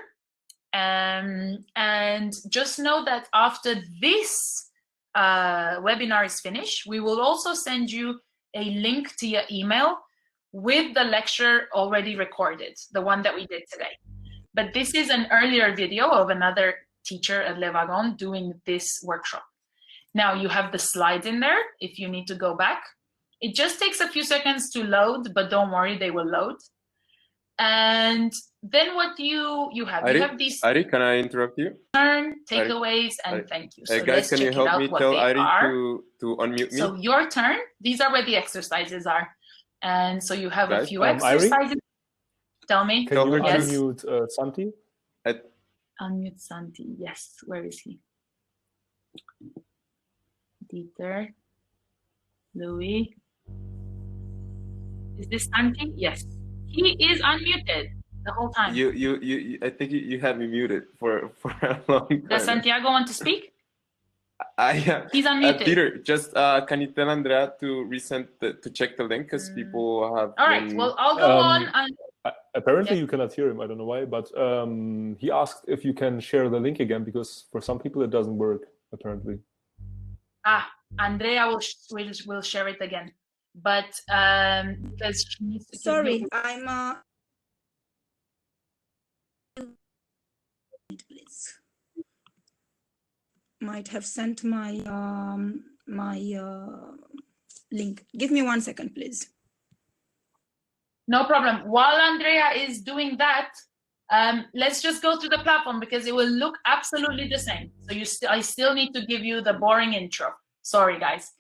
And just know that after this webinar is finished, we will also send you a link to your email with the lecture already recorded, the one that we did today. But this is an earlier video of another teacher at Le Wagon doing this workshop. Now you have the slides in there if you need to go back. It just takes a few seconds to load, but don't worry, they will load. And then what you have? Ari, you have these. Ari, can I interrupt you? Turn, takeaways, and thank you. So guys, can you help me tell Ari to unmute me? So your turn. These are where the exercises are. And so you have guys, a few exercises. Ari? Tell me. Can you yes. unmute Santi? Unmute Santi. Yes. Where is he? Dieter. Louis. Is this Santi? Yes. He is unmuted the whole time. I think you had me muted for a long time. Does Santiago want to speak? Yeah. He's unmuted. Peter, just can you tell Andrea to to check the link because people have. All right. Well, I'll go on. Apparently, you cannot hear him. I don't know why, but he asked if you can share the link again because for some people it doesn't work. Apparently. Andrea will share it again, but because she needs to. Sorry, I'm. Please. Might have sent my link. Give me 1 second, please. No problem. While Andrea is doing that, let's just go through the platform because it will look absolutely the same. So I still need to give you the boring intro. Sorry, guys.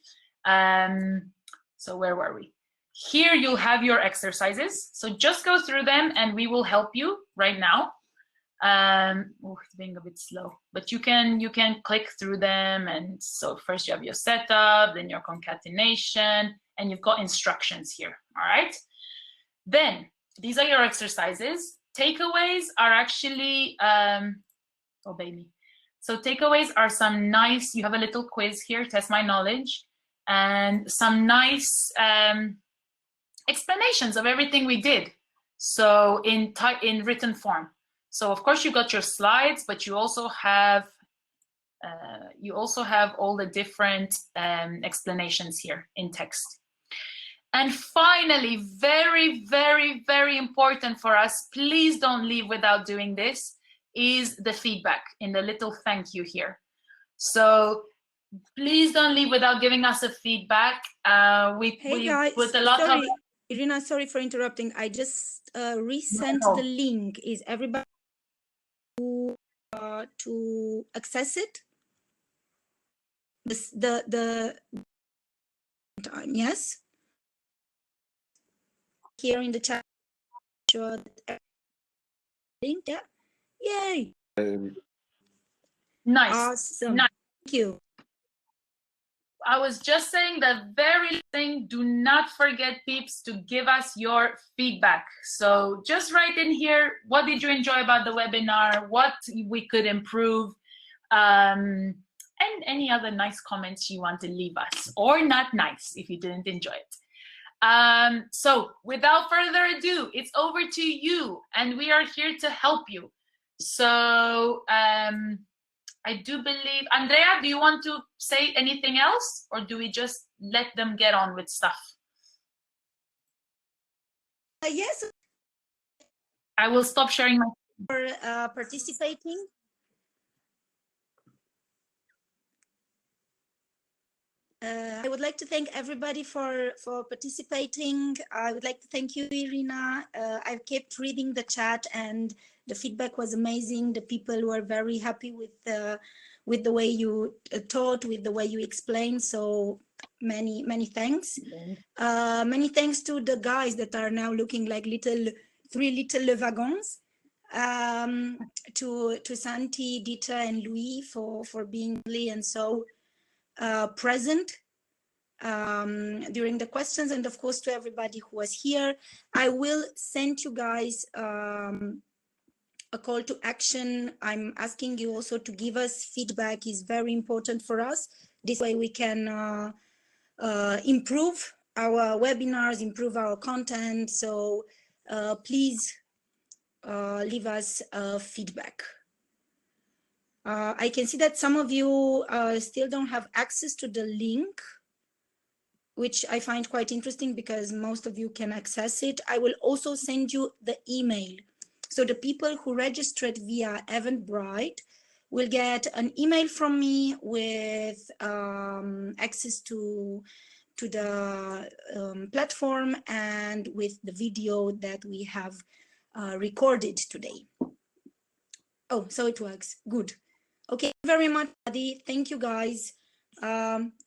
So where were we? Here you'll have your exercises. So just go through them and we will help you right now. It's being a bit slow, but you can click through them. And so first you have your setup, then your concatenation, and you've got instructions here. All right. Then these are your exercises. Takeaways are actually, oh baby. So takeaways are some nice, you have a little quiz here, test my knowledge, and some nice explanations of everything we did. So in written form. So of course you got your slides, but you also have all the different explanations here in text. And finally, very, very, very important for us, please don't leave without doing this, is the feedback in the little thank you here. So please don't leave without giving us a feedback. We guys, put a lot sorry, of... Irina, sorry for interrupting. I just resent the link. Is everybody to access it? The time, yes? Here in the chat, sure link there. Yay! Nice. Awesome. Nice. Thank you. I was just saying the very thing, do not forget, peeps, to give us your feedback. So just write in here, what did you enjoy about the webinar? What we could improve? And any other nice comments you want to leave us, or not nice if you didn't enjoy it. So without further ado, it's over to you, and we are here to help you. So I do believe, Andrea, do you want to say anything else, or do we just let them get on with stuff? Yes. I will stop sharing my... For participating. I would like to thank everybody for participating. I would like to thank you, Irina. I kept reading the chat and the feedback was amazing. The people were very happy with the way you taught, with the way you explained. So many thanks. Many thanks to the guys that are now looking like three little wagons. To Santi, Dita, and Louis for being really and so present during the questions, and of course to everybody who was here. I will send you guys a call to action. I'm asking you also to give us feedback. Is very important for us. This way we can improve our webinars, improve our content. So please leave us feedback. I can see that some of you still don't have access to the link, which I find quite interesting because most of you can access it. I will also send you the email. So the people who registered via Eventbrite will get an email from me with access to the platform and with the video that we have recorded today. Oh, so it works. Good. Okay, very much, Adi. Thank you, guys.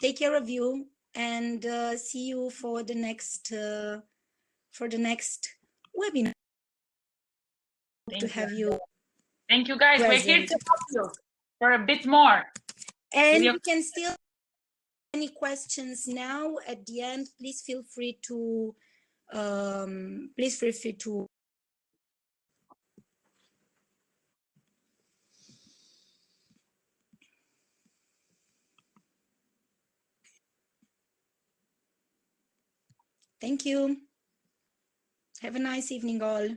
Take care of you, and see you for the next webinar. Have you. Thank you, guys. Present. We're here to help you for a bit more. And you can still any questions now at the end, please feel free to Thank you. Have a nice evening all.